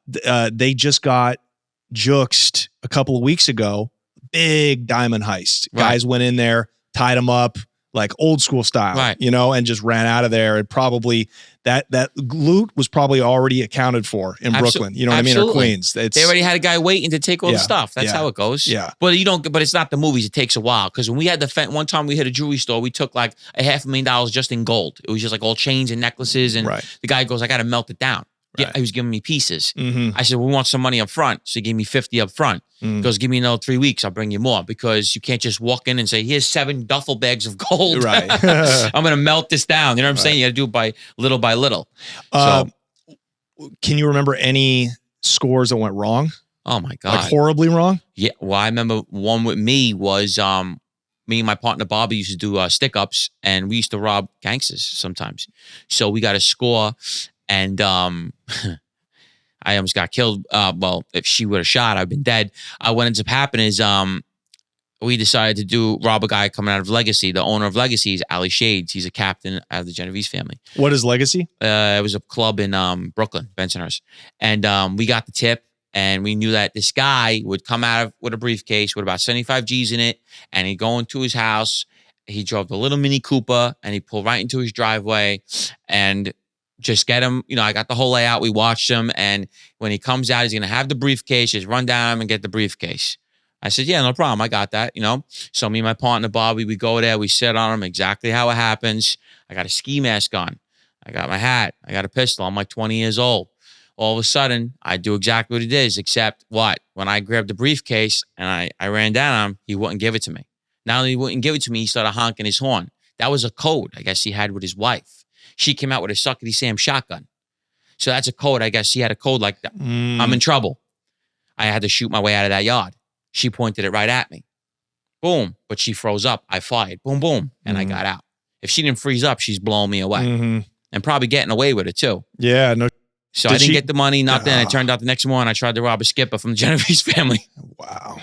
They just got juxed a couple of weeks ago. Big diamond heist. Right. Guys went in there, tied them up like old school style, Right. And just ran out of there. And probably that loot was probably already accounted for in Brooklyn. You know what I mean? Or Queens. They already had a guy waiting to take all the stuff. That's how it goes. Yeah. But but it's not the movies. It takes a while. Because when we had one time we hit a jewelry store, we took like $500,000 just in gold. It was just like all chains and necklaces. And the guy goes, I got to melt it down. Right. Yeah, he was giving me pieces. Mhm. I said, we want some money up front. So he gave me 50 up front. He goes, give me another 3 weeks. I'll bring you more, because you can't just walk in and say, here's 7 duffel bags of gold. Right. I'm going to melt this down. You know what I'm saying? You got to do it by little. Can you remember any scores that went wrong? Oh my God. Like horribly wrong? Yeah. Well, I remember one with me was me and my partner Bobby used to do stick-ups, and we used to rob gangsters sometimes. So we got a score, and I almost got killed. Well, if she would have shot, I'd been dead. What ends up happening is we decided to rob a guy coming out of Legacy. The owner of Legacy is Ali Shades. He's a captain out of the Genovese family. What is Legacy? It was a club in Brooklyn, Bensonhurst. And we got the tip, and we knew that this guy would come out with a briefcase with about 75 G's in it, and he'd go into his house. He drove the little Mini Cooper, and he pulled right into his driveway, and just get him. I got the whole layout. We watched him, and when he comes out, he's going to have the briefcase. Just run down him and get the briefcase. I said, yeah, no problem. I got that, So me and my partner, Bobby, we go there. We sit on him exactly how it happens. I got a ski mask on. I got my hat. I got a pistol. I'm like 20 years old. All of a sudden, I do exactly what it is, except what? When I grabbed the briefcase and I ran down on him, he wouldn't give it to me. Not only he wouldn't give it to me, he started honking his horn. That was a code, I guess he had with his wife. She came out with a Suckety Sam shotgun. So that's a code. I guess he had a code like that. I'm in trouble. I had to shoot my way out of that yard. She pointed it right at me. Boom. But she froze up. I fired. Boom, boom. And I got out. If she didn't freeze up, she's blowing me away. And probably getting away with it too. Yeah. No. So I didn't get the money, nothing. It turned out the next morning I tried to rob a skipper from the Genovese family. Wow.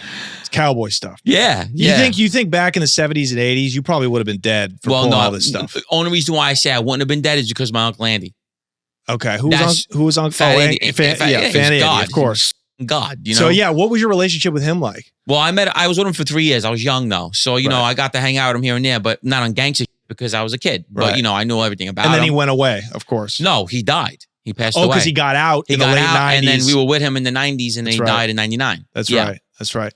cowboy stuff. Yeah. You think back in the 70s and 80s, you probably would have been dead for pulling all this stuff. The only reason why I say I wouldn't have been dead is because of my Uncle Andy. Okay. Who was on Fat Andy? Fat Andy, of course. God, you know. So yeah, what was your relationship with him like? Well, I was with him for 3 years. I was young though. So, you know, I got to hang out with him here and there, but not on gangster because I was a kid. But, you know, I knew everything about him. And then he went away, of course. No, he died. He passed away. Oh, because he got out in the late 90s. And then we were with him in the 90s and then he died in 99. That's right. That's right.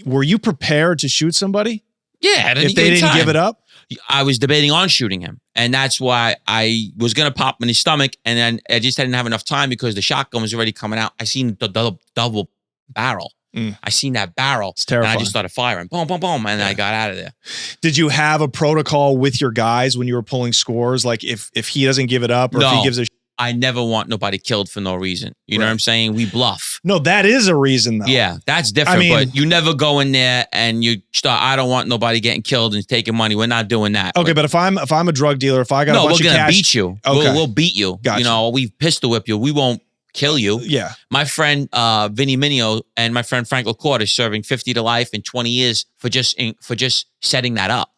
Were you prepared to shoot somebody? Yeah. If they didn't give it up? I was debating on shooting him. And that's why I was going to pop him in his stomach. And then I just didn't have enough time because the shotgun was already coming out. I seen the double barrel. I seen that barrel. It's terrifying. And I just started firing. Boom, boom, boom. And I got out of there. Did you have a protocol with your guys when you were pulling scores? Like if he doesn't give it up or if he gives a I never want nobody killed for no reason. You know what I'm saying? We bluff. No, that is a reason though. Yeah, that's different. I mean, but you never go in there and you start, I don't want nobody getting killed and taking money. We're not doing that. Okay, but if I'm a drug dealer, if I got a bunch of cash. No, we're going to beat you. Okay. We'll beat you. Gotcha. You know, we pistol whip you. We won't kill you. Yeah. My friend Vinny Mineo and my friend Frank LaCourte is serving 50 to life and 20 years for just setting that up.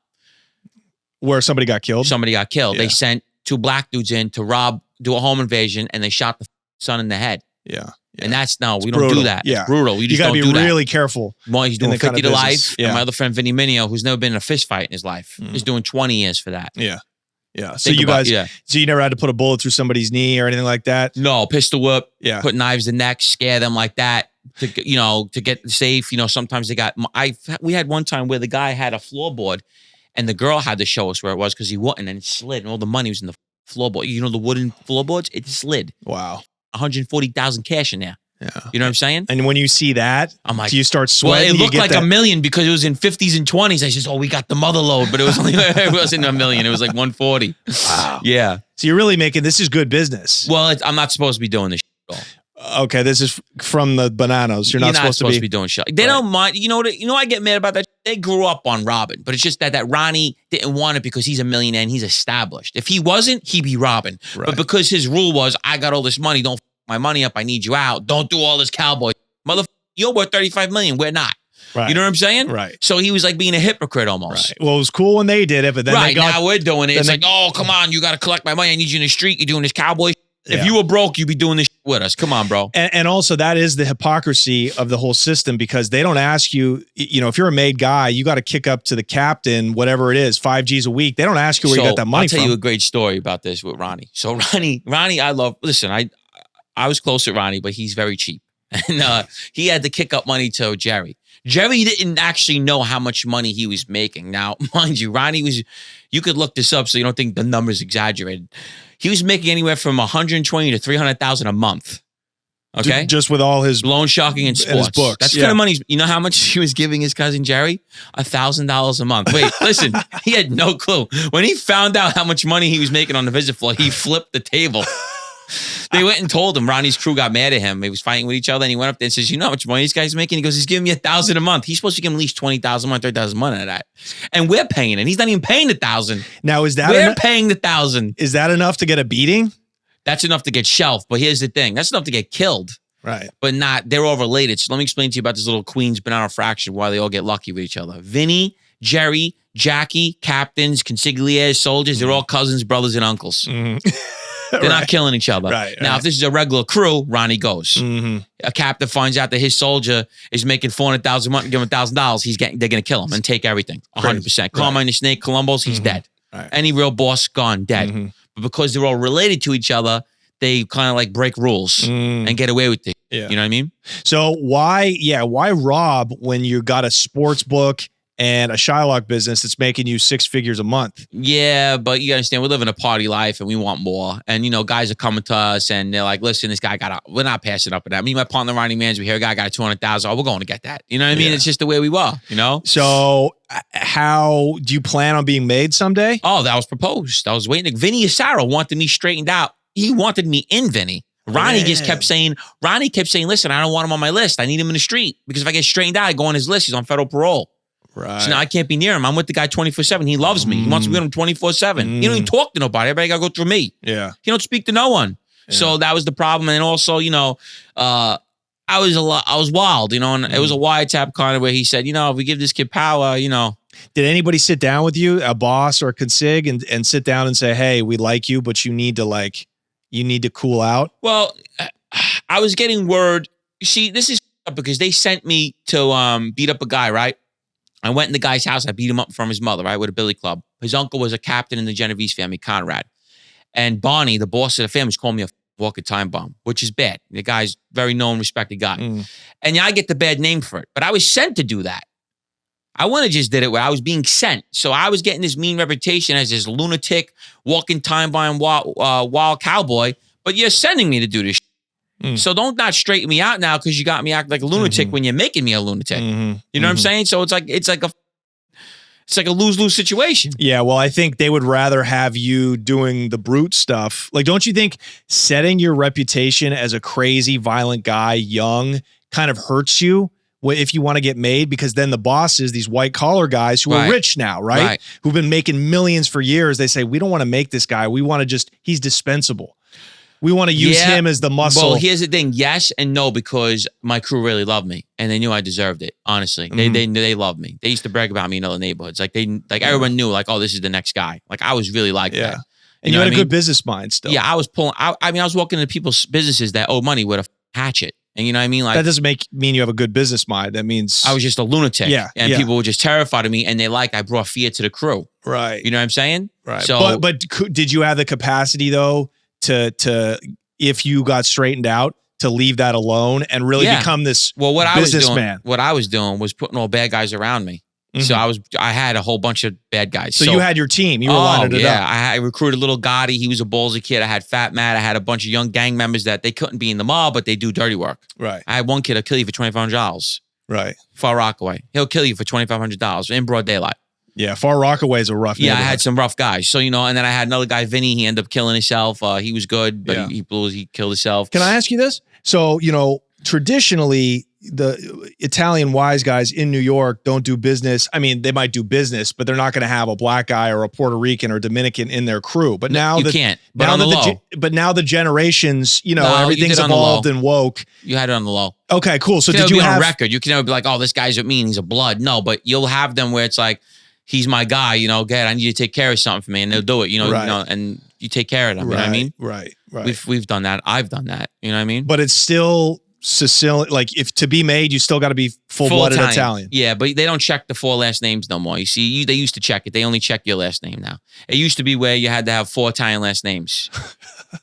Where somebody got killed? Somebody got killed. Yeah. They sent 2 black dudes in to do a home invasion and they shot the son in the head. Yeah. And that's we brutal. don't do that. Yeah. It's brutal. You just got to don't be do that. really careful. Well, he's doing 50 to life. Yeah. And my other friend Vinny Mineo, who's never been in a fist fight in his life, is doing 20 years for that. Yeah. Yeah. So so you never had to put a bullet through somebody's knee or anything like that? No, pistol whip, yeah, put knives in neck, scare them like that to get safe. You know, sometimes they got, we had one time where the guy had a floorboard and the girl had to show us where it was because he wouldn't and it slid and all the money was in the floorboard. You know, the wooden floorboards, it slid. Wow. 140,000 cash in there. Yeah. You know what I'm saying? And when you see that, I'm like, do you start sweating? Well, it looked like $1 million because it was in 50s and 20s. I said, oh, we got the mother load, but it was only, it wasn't $1 million. It was like 140. Wow. Yeah. So you're really this is good business. Well, I'm not supposed to be doing this shit at all. Okay, this is from the Bonnanos. You're not supposed to be doing shit. They don't mind. You know I get mad about that. They grew up on robbing, but it's just that Ronnie didn't want it because he's a millionaire and he's established. If he wasn't, he'd be robbing. Right. But because his rule was, I got all this money, don't f my money up, I need you out. Don't do all this cowboy. Motherfucker, you're worth $35 million. We're not. Right. You know what I'm saying? Right. So he was like being a hypocrite almost. Right. Well, it was cool when they did it, but then now we're doing it. It's like, oh, come on, you got to collect my money. I need you in the street. You're doing this cowboy. If you were broke, you'd be doing this with us. Come on, bro. And also that is the hypocrisy of the whole system because they don't ask you, if you're a made guy, you got to kick up to the captain, whatever it is, 5 G's a week. They don't ask you where you got that money from. I'll tell you a great story about this with Ronnie. So Ronnie, I was close with Ronnie, but he's very cheap. And he had to kick up money to Jerry. Jerry didn't actually know how much money he was making. Now, mind you, Ronnie you could look this up so you don't think the number's exaggerated. He was making anywhere from $120,000 to $300,000 a month. Okay? Just with all his loan sharking and sports. And his books. That's the kind of money. You know how much he was giving his cousin Jerry? $1,000 a month. Wait, listen, he had no clue. When he found out how much money he was making on the visit floor, he flipped the table. They went and told him. Ronnie's crew got mad at him. They was fighting with each other, and he went up there and says, "You know how much money this guy's making?" He goes, "He's giving me $1,000 a month. He's supposed to give him at least $20,000 a month, $30,000 a month out of that, and we're paying it. He's not even paying $1,000. Now is that we're paying $1,000? Is that enough to get a beating? That's enough to get shelved. But here's the thing: that's enough to get killed. Right. But not. They're all related. So let me explain to you about this little Queens Bonnano fraction. Why they all get lucky with each other. Vinny, Jerry, Jackie, captains, consigliers, soldiers. They're all cousins, brothers, and uncles. They're not killing each other. Now, if this is a regular crew, Ronnie goes. A captain finds out that his soldier is making $400,000 a month and give him $1,000. They're going to kill him and take everything. 100%. Carmine the Snake, Columbus, he's dead. Any real boss, gone, dead. But because they're all related to each other, they kind of like break rules and get away with it. Yeah. You know what I mean? So why rob when you got a sports book and a Shylock business that's making you 6 figures a month? Yeah, but you understand, we live in a party life and we want more. And, guys are coming to us and they're like, listen, this guy we're not passing up on that. Me and my partner, Ronnie Mans, we hear a guy got $200,000. Oh, we're going to get that. You know what I mean? It's just the way we were, So how do you plan on being made someday? Oh, that was proposed. I was waiting. Vinny Asaro wanted me straightened out. He wanted me in Vinny. Ronnie kept saying, listen, I don't want him on my list. I need him in the street because if I get straightened out, I go on his list. He's on federal parole. Right. So now I can't be near him. I'm with the guy 24/7. He loves me. He wants me with him 24/7. He don't even talk to nobody. Everybody got to go through me. Yeah. He don't speak to no one. Yeah. So that was the problem. And also, I I was wild, you know, and it was a wiretap kind of where he said, you know, if we give this kid power, you know. Did anybody sit down with you, a boss or a consig, and sit down and say, hey, we like you, but you need to cool out? Well, I was getting word. You see, this is because they sent me to beat up a guy, right? I went in the guy's house. I beat him up from his mother, right, with a billy club. His uncle was a captain in the Genovese family, Conrad. And Bonnie, the boss of the family, called me a walking time bomb, which is bad. The guy's very known, respected guy. And yeah, I get the bad name for it. But I was sent to do that. I wouldn't have just did it where I was being sent. So I was getting this mean reputation as this lunatic, walking time bomb, wild cowboy. But you're sending me to do this shit. So don't not straighten me out now because you got me acting like a lunatic when you're making me a lunatic. You know what I'm saying? So it's like a lose-lose situation. Yeah, well, I think they would rather have you doing the brute stuff. Like, don't you think setting your reputation as a crazy, violent guy, young, kind of hurts you if you want to get made? Because then the bosses, these white-collar guys who are rich now, right? Who've been making millions for years, they say, we don't want to make this guy. We want to he's dispensable. We want to use him as the muscle. Well, here's the thing. Yes and no, because my crew really loved me and they knew I deserved it. Honestly, they loved me. They used to brag about me in other neighborhoods. Like everyone knew like, oh, this is the next guy. Like I was really like that. And you had a good business mind still. Yeah. I was pulling, I was walking into people's businesses that owed money with a hatchet. And you know what I mean? Like that doesn't mean you have a good business mind. That means I was just a lunatic. Yeah. And people were just terrified of me and I brought fear to the crew. Right. You know what I'm saying? Right. So, but did you have the capacity though to if you got straightened out to leave that alone and really become this businessman? What I was doing was putting all bad guys around me. So I had a whole bunch of bad guys. So you had your team. You were lining it up. I recruited little Gotti. He was a ballsy kid. I had Fat Matt. I had a bunch of young gang members that they couldn't be in the mob, but they do dirty work. Right. I had one kid that'll kill you for $2,500. Right. Far Rockaway. He'll kill you for $2,500 in broad daylight. Yeah, Far Rockaway is a rough neighborhood. I had some rough guys. So, you know, and then I had another guy, Vinny. He ended up killing himself. He was good, but he killed himself. Can I ask you this? So, you know, traditionally, the Italian wise guys in New York don't do business. I mean, they might do business, but they're not going to have a black guy or a Puerto Rican or Dominican in their crew. But now you can't. But now the generations, you know, everything's evolved and woke. You had it on the low. Okay, cool. So did you have on record? You can never be like, oh, this guy's with me and he's a blood. No, but you'll have them where it's like, he's my guy, you know, I need you to take care of something for me, and they'll do it, you know, and you take care of them, you know what I mean? Right. We've done that. I've done that, you know what I mean? But it's still Sicilian, like if to be made, you still got to be full-blooded Italian. Yeah, but they don't check the 4 last names no more. You see, they used to check it. They only check your last name now. It used to be where you had to have 4 Italian last names.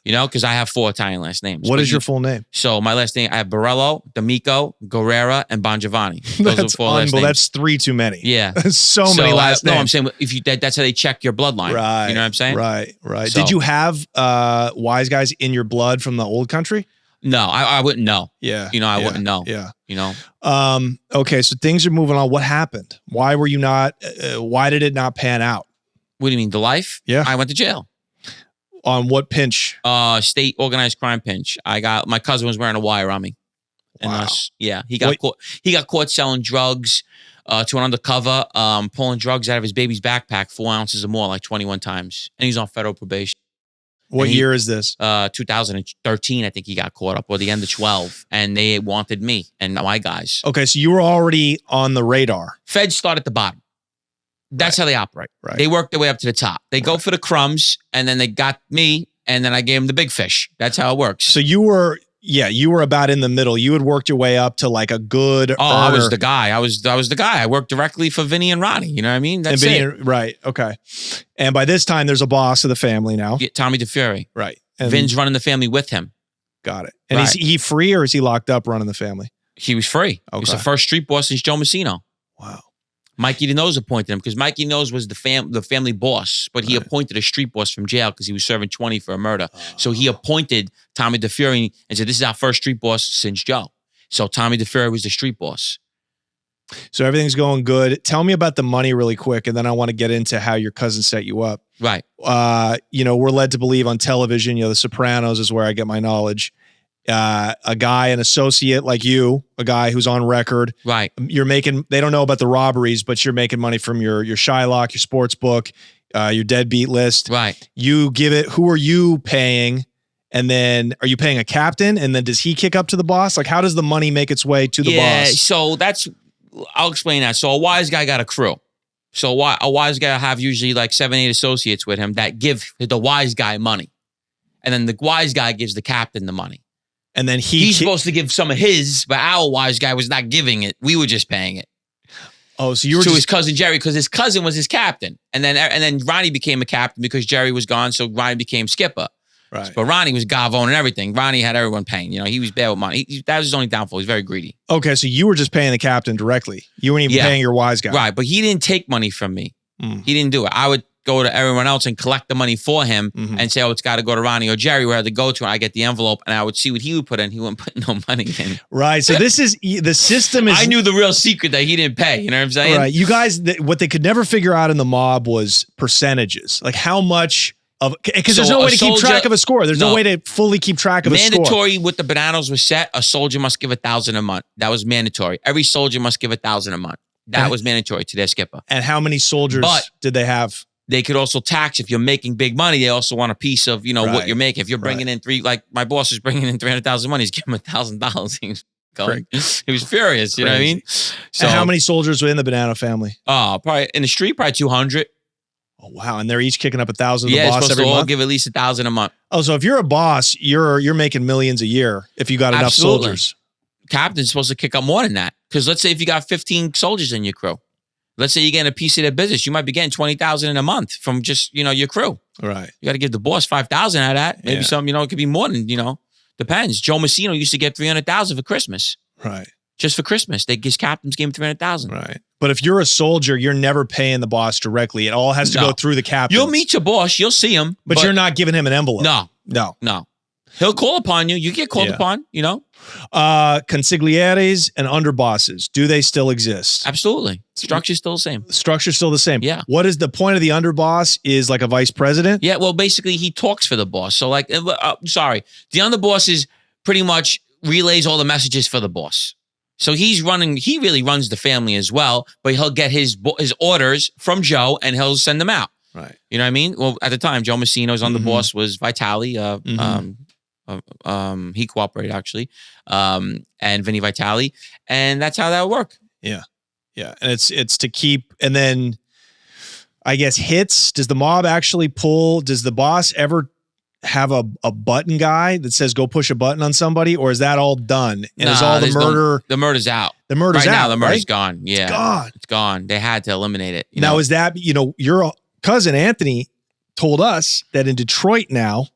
You know, because I have 4 Italian last names. What is your full name? So my last name, I have Borrello, D'Amico, Guerrera, and Bongiovanni. Those are 4 last names. That's 3 too many. Yeah. so many last names. No, I'm saying that's how they check your bloodline. Right. You know what I'm saying? Right. So, did you have wise guys in your blood from the old country? No, I wouldn't know. Yeah. You know, I wouldn't know. Yeah. You know? Okay, so things are moving on. What happened? Why were you not, why did it not pan out? What do you mean, the life? Yeah. I went to jail. On what pinch? State organized crime pinch. My cousin was wearing a wire on me. Wow. And he got caught. He got caught selling drugs to an undercover, pulling drugs out of his baby's backpack, 4 ounces or more, like 21 times. And he's on federal probation. What year is this? 2013, I think he got caught up, or the end of 12. And they wanted me and my guys. Okay, so you were already on the radar. Feds start at the bottom. That's how they operate. Right. They work their way up to the top. They go for the crumbs, and then they got me, and then I gave them the big fish. That's how it works. So you were about in the middle. You had worked your way up to like a good earner. I was the guy. I was the guy. I worked directly for Vinny and Ronnie. You know what I mean? That's it. Right. Okay. And by this time, there's a boss of the family now. Yeah, Tommy DeFury. Right. And Vin's running the family with him. Got it. And is he free or is he locked up running the family? He was free. Okay. He was the first street boss since Joe Messino. Wow. Mikey DeNose appointed him because Mikey DeNose was the family boss, but he appointed a street boss from jail because he was serving 20 for a murder. So he appointed Tommy DeFury and said, this is our first street boss since Joe. So Tommy DeFury was the street boss. So everything's going good. Tell me about the money really quick, and then I want to get into how your cousin set you up. Right. You know, we're led to believe on television, you know, The Sopranos is where I get my knowledge. A guy, an associate like you, a guy who's on record. Right. They don't know about the robberies, but you're making money from your Shylock, your sports book, your deadbeat list. Right. You give it, who are you paying? And then are you paying a captain? And then does he kick up to the boss? Like, how does the money make its way to the boss? So I'll explain that. So a wise guy got a crew. So a wise guy will have usually like 7, 8 associates with him that give the wise guy money. And then the wise guy gives the captain the money. And then he's supposed to give some of his, but our wise guy was not giving it. We were just paying it. Oh, so you were to his cousin Jerry, because his cousin was his captain. And then Ronnie became a captain because Jerry was gone, so Ronnie became skipper. Right. But Ronnie was Gavone and everything. Ronnie had everyone paying. You know, he was bad with money. That was his only downfall. He's very greedy. Okay, so you were just paying the captain directly. You weren't even paying your wise guy. Right, but he didn't take money from me. He didn't do it. I would go to everyone else and collect the money for him and say, oh, it's got to go to Ronnie or Jerry, where I had to go to, and I get the envelope, and I would see what he would put in. He wouldn't put no money in. Right, so this is, the system is... I knew the real secret that he didn't pay, you know what I'm saying? Right, you guys, what they could never figure out in the mob was percentages. Like how much of... Because there's no way to keep track of a score. There's no way to fully keep track of a score. Mandatory with the Bonnanos was set, a soldier must give $1,000 a month. That was mandatory. Every soldier must give $1,000 a month. That was mandatory to their skipper. And how many soldiers did they have? They could also tax if you're making big money. They also want a piece of, what you're making. If you're bringing in like my boss is bringing in $300,000 money, he's giving him $1,000. He was going. He was furious. You know what I mean? So and how many soldiers were in the Bonnano family? Oh, probably in the street, probably 200. Oh wow! And they're each kicking up $1,000 to the boss supposed every to all month. give at least $1,000 a month. Oh, so if you're a boss, you're making millions a year if you got enough soldiers. Captain's supposed to kick up more than that, because let's say if you got 15 soldiers in your crew. Let's say you're getting a piece of their business. You might be getting $20,000 in a month from just, your crew. Right. You got to give the boss $5,000 out of that. Maybe some, it could be more than, depends. Joe Messino used to get $300,000 for Christmas. Right. Just for Christmas. His captains gave him $300,000. Right. But if you're a soldier, you're never paying the boss directly. It all has to go through the captain. You'll meet your boss. You'll see him. But you're not giving him an envelope. No. He'll call upon you. You get called upon, Consiglieres and underbosses, do they still exist? Absolutely. Structure's still the same. Structure's still the same. Yeah. What is the point of the underboss? Is like a vice president? Yeah, well, basically, he talks for the boss. So, the underboss is pretty much relays all the messages for the boss. So he really runs the family as well, but he'll get his orders from Joe and he'll send them out. Right. You know what I mean? Well, at the time, Joe Messino's underboss was Vitali. He cooperated actually, and Vinny Vitali, and that's how that would work. Yeah, yeah, and it's to keep, and then I guess hits. Does the mob actually pull? Does the boss ever have a button guy that says go push a button on somebody, or is that all done? And is all the murder? The murder's out. The murder's right out. Now, the murder's gone. Yeah, it's gone. It's gone. They had to eliminate it. Now, is that your cousin Anthony told us that in Detroit now?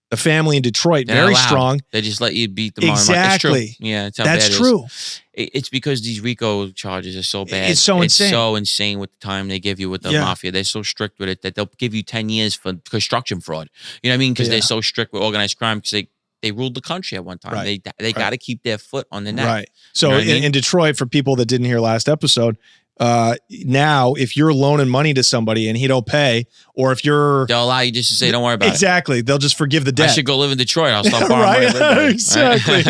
The family in Detroit, very strong. They just let you beat them. Exactly. It's true. Yeah, that's true. It's because these RICO charges are so bad. It's so insane. It's so insane with the time they give you with the Mafia. They're so strict with it that they'll give you 10 years for construction fraud. You know what I mean? Because they're so strict with organized crime, because they ruled the country at one time. Right. They got to keep their foot on the neck. Right. So in Detroit, for people that didn't hear last episode, now if you're loaning money to somebody and he don't pay, or if they'll allow you just to say, don't worry about it. Exactly. They'll just forgive the debt. I should go live in Detroit. I'll stop borrowing money. Exactly.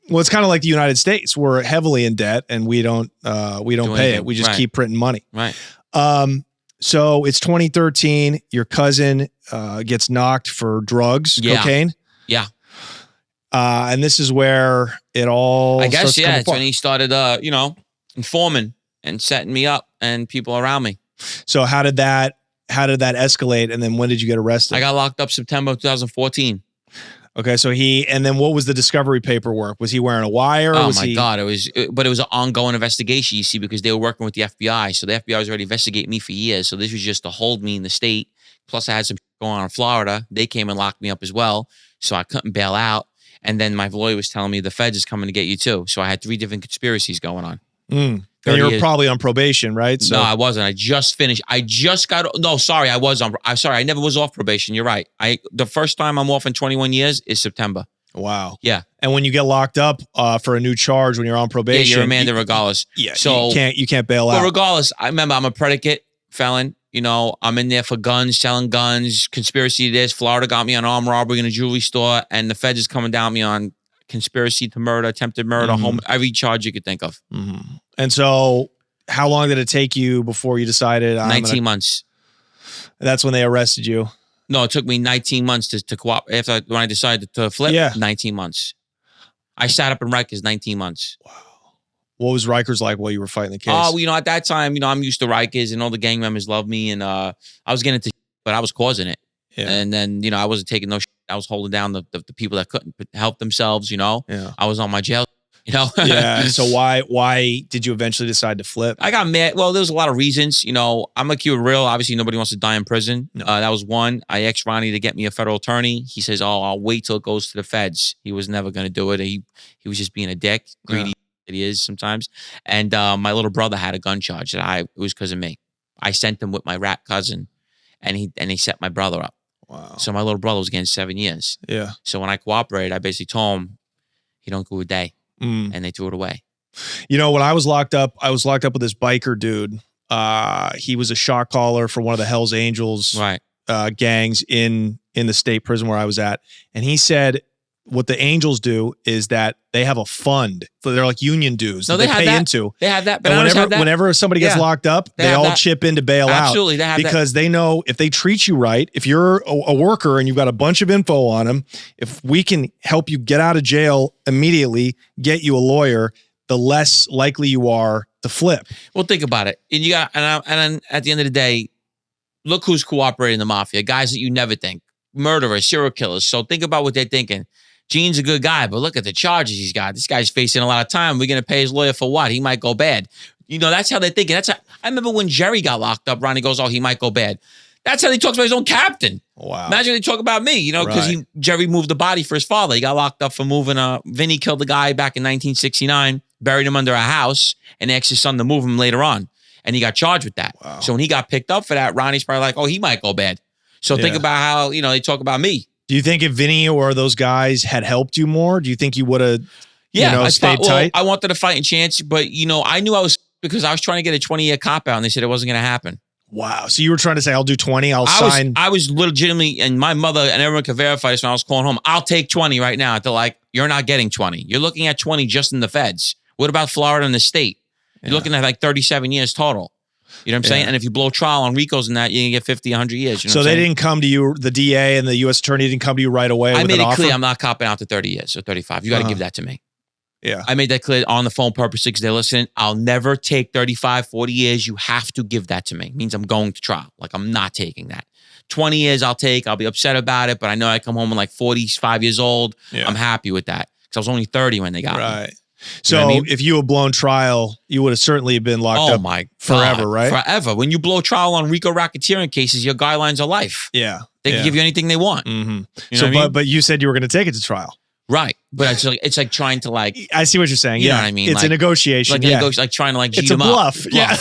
Well, it's kind of like the United States. We're heavily in debt and we don't pay it. We just keep printing money. Right. So it's 2013. Your cousin gets knocked for drugs, cocaine. Yeah. And this is where it all I guess, starts it's when he started, informing and setting me up and people around me. So how did that escalate? And then when did you get arrested? I got locked up September 2014. Okay. So and then what was the discovery paperwork? Was he wearing a wire? Oh my God. But it was an ongoing investigation, you see, because they were working with the FBI. So the FBI was already investigating me for years. So this was just to hold me in the state. Plus I had some going on in Florida. They came and locked me up as well. So I couldn't bail out. And then my lawyer was telling me the feds is coming to get you too. So I had 3 different conspiracies going on. And you were probably on probation, right? So no, I wasn't. I just finished. I never was off probation. You're right. The first time I'm off in 21 years is September. Wow. Yeah. And when you get locked up for a new charge when you're on probation, you're remanded regardless. Yeah. So you can't bail out. Well, regardless, I remember I'm a predicate felon. I'm in there for guns, selling guns, conspiracy to this. Florida got me on armed robbery in a jewelry store, and the feds is coming down me on conspiracy to murder, attempted murder, home, every charge you could think of. And so how long did it take you before you decided 19 months. That's when they arrested you. No, it took me 19 months to cooperate. After when I decided to flip, 19 months. I sat up in Rikers 19 months. Wow. What was Rikers like while you were fighting the case? Oh, you know, at that time, you know, I'm used to Rikers and all the gang members loved me. And I was getting into but I was causing it. Yeah. And then, you know, I wasn't taking no shit. I was holding down the people that couldn't help themselves, you know. Yeah. I was on my jail, you know. Yeah. So why did you eventually decide to flip? I got mad. Well, there was a lot of reasons. You know, I'm gonna keep it real. Obviously, nobody wants to die in prison. No. That was one. I asked Ronnie to get me a federal attorney. He says, "Oh, I'll wait till it goes to the feds." He was never gonna do it. He was just being a dick, greedy that he is sometimes. And my little brother had a gun charge that it was because of me. I sent him with my rat cousin, and he set my brother up. Wow. So my little brother was getting 7 years. Yeah. So when I cooperated, I basically told him, "He don't go a day," and they threw it away. You know, when I was locked up with this biker dude. He was a shot caller for one of the Hells Angels gangs in the state prison where I was at. And he said what the Angels do is that they have a fund. So they're like union dues that they pay into. They have that. But whenever somebody gets locked up, they all chip in to bail out. Absolutely. They have because they know if they treat you right, if you're a worker and you've got a bunch of info on them, if we can help you get out of jail immediately, get you a lawyer, the less likely you are to flip. Well, think about it. And you got, and at the end of the day, look who's cooperating in the mafia. Guys that you never think. Murderers, serial killers. So think about what they're thinking. Gene's a good guy, but look at the charges he's got. This guy's facing a lot of time. We're going to pay his lawyer for what? He might go bad. You know, that's how they're thinking. I remember when Jerry got locked up, Ronnie goes, "Oh, he might go bad." That's how he talks about his own captain. Wow. Imagine they talk about me, you know, because Jerry moved the body for his father. He got locked up for moving. Vinny killed the guy back in 1969, buried him under a house, and asked his son to move him later on. And he got charged with that. Wow. So when he got picked up for that, Ronnie's probably like, "Oh, he might go bad." So think about how, you know, they talk about me. Do you think if Vinny or those guys had helped you more, do you think you would have stayed tight? I wanted to fight and chance, but, you know, I knew I was because I was trying to get a 20-year cop out, and they said it wasn't going to happen. Wow. So you were trying to say, I'll do 20, I'll sign. I was legitimately, and my mother and everyone could verify this when I was calling home, "I'll take 20 right now." They're like, "You're not getting 20. You're looking at 20 just in the feds. What about Florida and the state? You're looking at like 37 years total." You know what I'm saying? And if you blow trial on RICOs and that, you can get 50, 100 years. You know so they didn't come to you, the DA and the U.S. attorney didn't come to you right away with an offer? I made it clear I'm not copping out to 30 years or 35. You got to give that to me. Yeah. I made that clear on the phone purposely because they're listening. I'll never take 35, 40 years. You have to give that to me. It means I'm going to trial. Like, I'm not taking that. 20 years I'll take. I'll be upset about it, but I know I come home at like 45 years old. Yeah. I'm happy with that because I was only 30 when they got me. So you know if you had blown trial, you would have certainly been locked up forever, right? Forever. When you blow trial on RICO racketeering cases, your guidelines are life. Yeah. They can give you anything they want. Mm-hmm. You know but you said you were going to take it to trial. Right. But it's like trying to like. I see what you're saying. You know what I mean? It's like, a negotiation. Like trying to like G it's them a bluff. up. Yeah.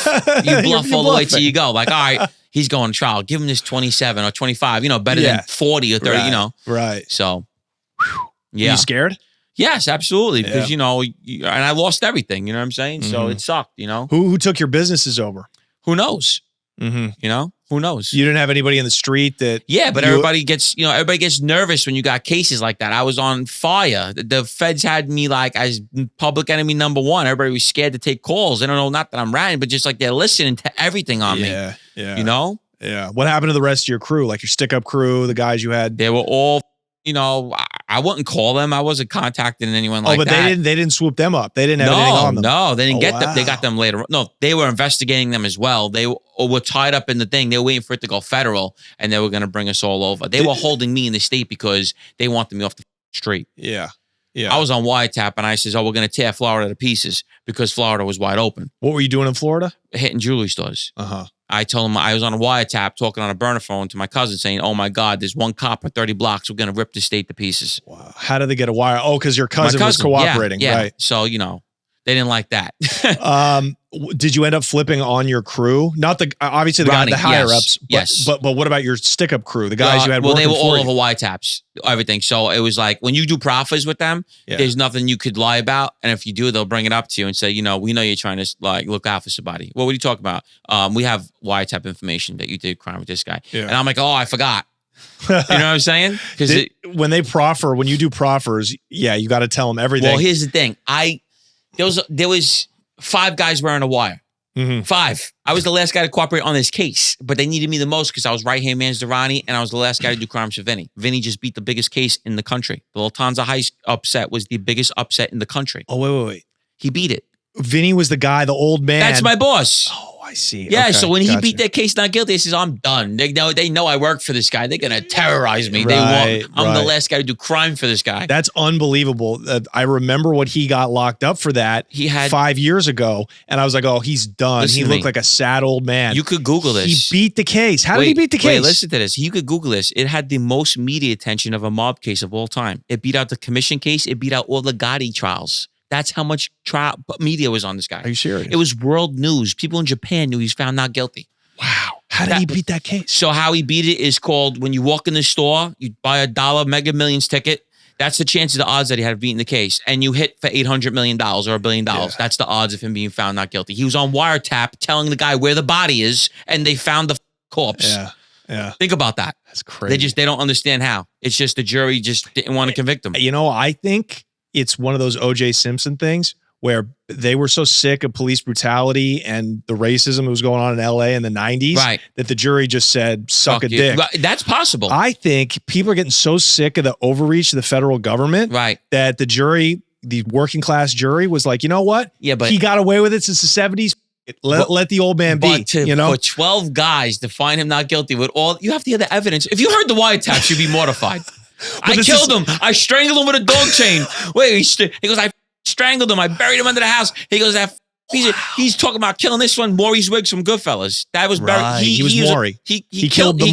You bluff all the way till you go. Like, all right, he's going to trial. Give him this 27 or 25, you know, better than 40 or 30, you know. Right. So, You scared? Yes, absolutely. Because, you know, and I lost everything, you know what I'm saying? So it sucked, you know? Who took your businesses over? Who knows? Mm-hmm. You know? Who knows? You didn't have anybody in the street that... Yeah, but everybody gets nervous when you got cases like that. I was on fire. The feds had me like as public enemy number one. Everybody was scared to take calls. They don't know, not that I'm ratting, but just like they're listening to everything on me. Yeah. You know? Yeah. What happened to the rest of your crew? Like your stick-up crew, the guys you had? They were all... You know, I wouldn't call them. I wasn't contacting anyone like that. Oh, but they didn't swoop them up. They didn't have anything on them. No, they didn't get them. They got them later. No, they were investigating them as well. They were tied up in the thing. They were waiting for it to go federal, and they were going to bring us all over. They were holding me in the state because they wanted me off the street. Yeah. I was on wiretap, and I says, "Oh, we're going to tear Florida to pieces," because Florida was wide open. What were you doing in Florida? Hitting jewelry stores. Uh-huh. I told him I was on a wiretap talking on a burner phone to my cousin saying, "Oh my God, there's one cop for 30 blocks. We're going to rip the state to pieces." Wow. How did they get a wire? Oh, because your cousin was cooperating. Yeah. Right. So, you know, they didn't like that. Did you end up flipping on your crew? Not obviously the higher ups. Yes. But what about your stick up crew? The guys you had well, working they were all for over wiretaps, everything. So it was like when you do proffers with them, there's nothing you could lie about. And if you do, they'll bring it up to you and say, you know, we know you're trying to like look out for somebody. What would you talk about? We have wiretap information that you did crime with this guy. Yeah. And I'm like, oh, I forgot. You know what I'm saying? Because when you do proffers, you got to tell them everything. Well, here's the thing. There was 5 guys wearing a wire. 5. I was the last guy to cooperate on this case, but they needed me the most because I was right-hand man to Ronnie, and I was the last guy to do crimes for Vinny. Vinny just beat the biggest case in the country. The Lufthansa Heist Upset was the biggest upset in the country. Oh, wait. He beat it. Vinny was the guy, the old man. That's my boss. Oh, I see. Yeah, Okay, so when he gotcha. beat that case not guilty, he says, I'm done. They know I work for this guy. They're going to terrorize me. I'm the last guy to do crime for this guy. That's unbelievable. I remember when he got locked up for that He had 5 years ago, and I was like, oh, he's done. Listen He to looked me. like a sad old man. You could Google this. He beat the case. How did he beat the case? Wait, listen to this. You could Google this. It had the most media attention of a mob case of all time. It beat out the commission case. It beat out all the Gotti trials. That's how much media was on this guy. Are you serious? It was world news. People in Japan knew he was found not guilty. Wow. How did he beat that case? So how he beat it is called when you walk in the store, you buy $1 Mega Millions ticket. That's the chances, the odds that he had of beating the case. And you hit for $800 million or $1 billion. Yeah. That's the odds of him being found not guilty. He was on wiretap telling the guy where the body is, and they found the corpse. Yeah. Think about that. That's crazy. They don't understand how. It's just the jury just didn't want to convict him. You know, I think it's one of those O.J. Simpson things where they were so sick of police brutality and the racism that was going on in LA in the 90s that the jury just said, suck a dick. That's possible. I think people are getting so sick of the overreach of the federal government that the jury, the working class jury was like, you know what? Yeah, but he got away with it since the 70s. Let the old man be, for 12 guys to find him not guilty with all, you have to hear the evidence. If you heard the wiretaps, you'd be mortified. I killed him. I strangled him with a dog chain. Wait, he goes, I strangled him. I buried him under the house. He goes, he's talking about killing this one, Maurice Wiggs from Goodfellas. That was buried. He was Maury. He killed Maury.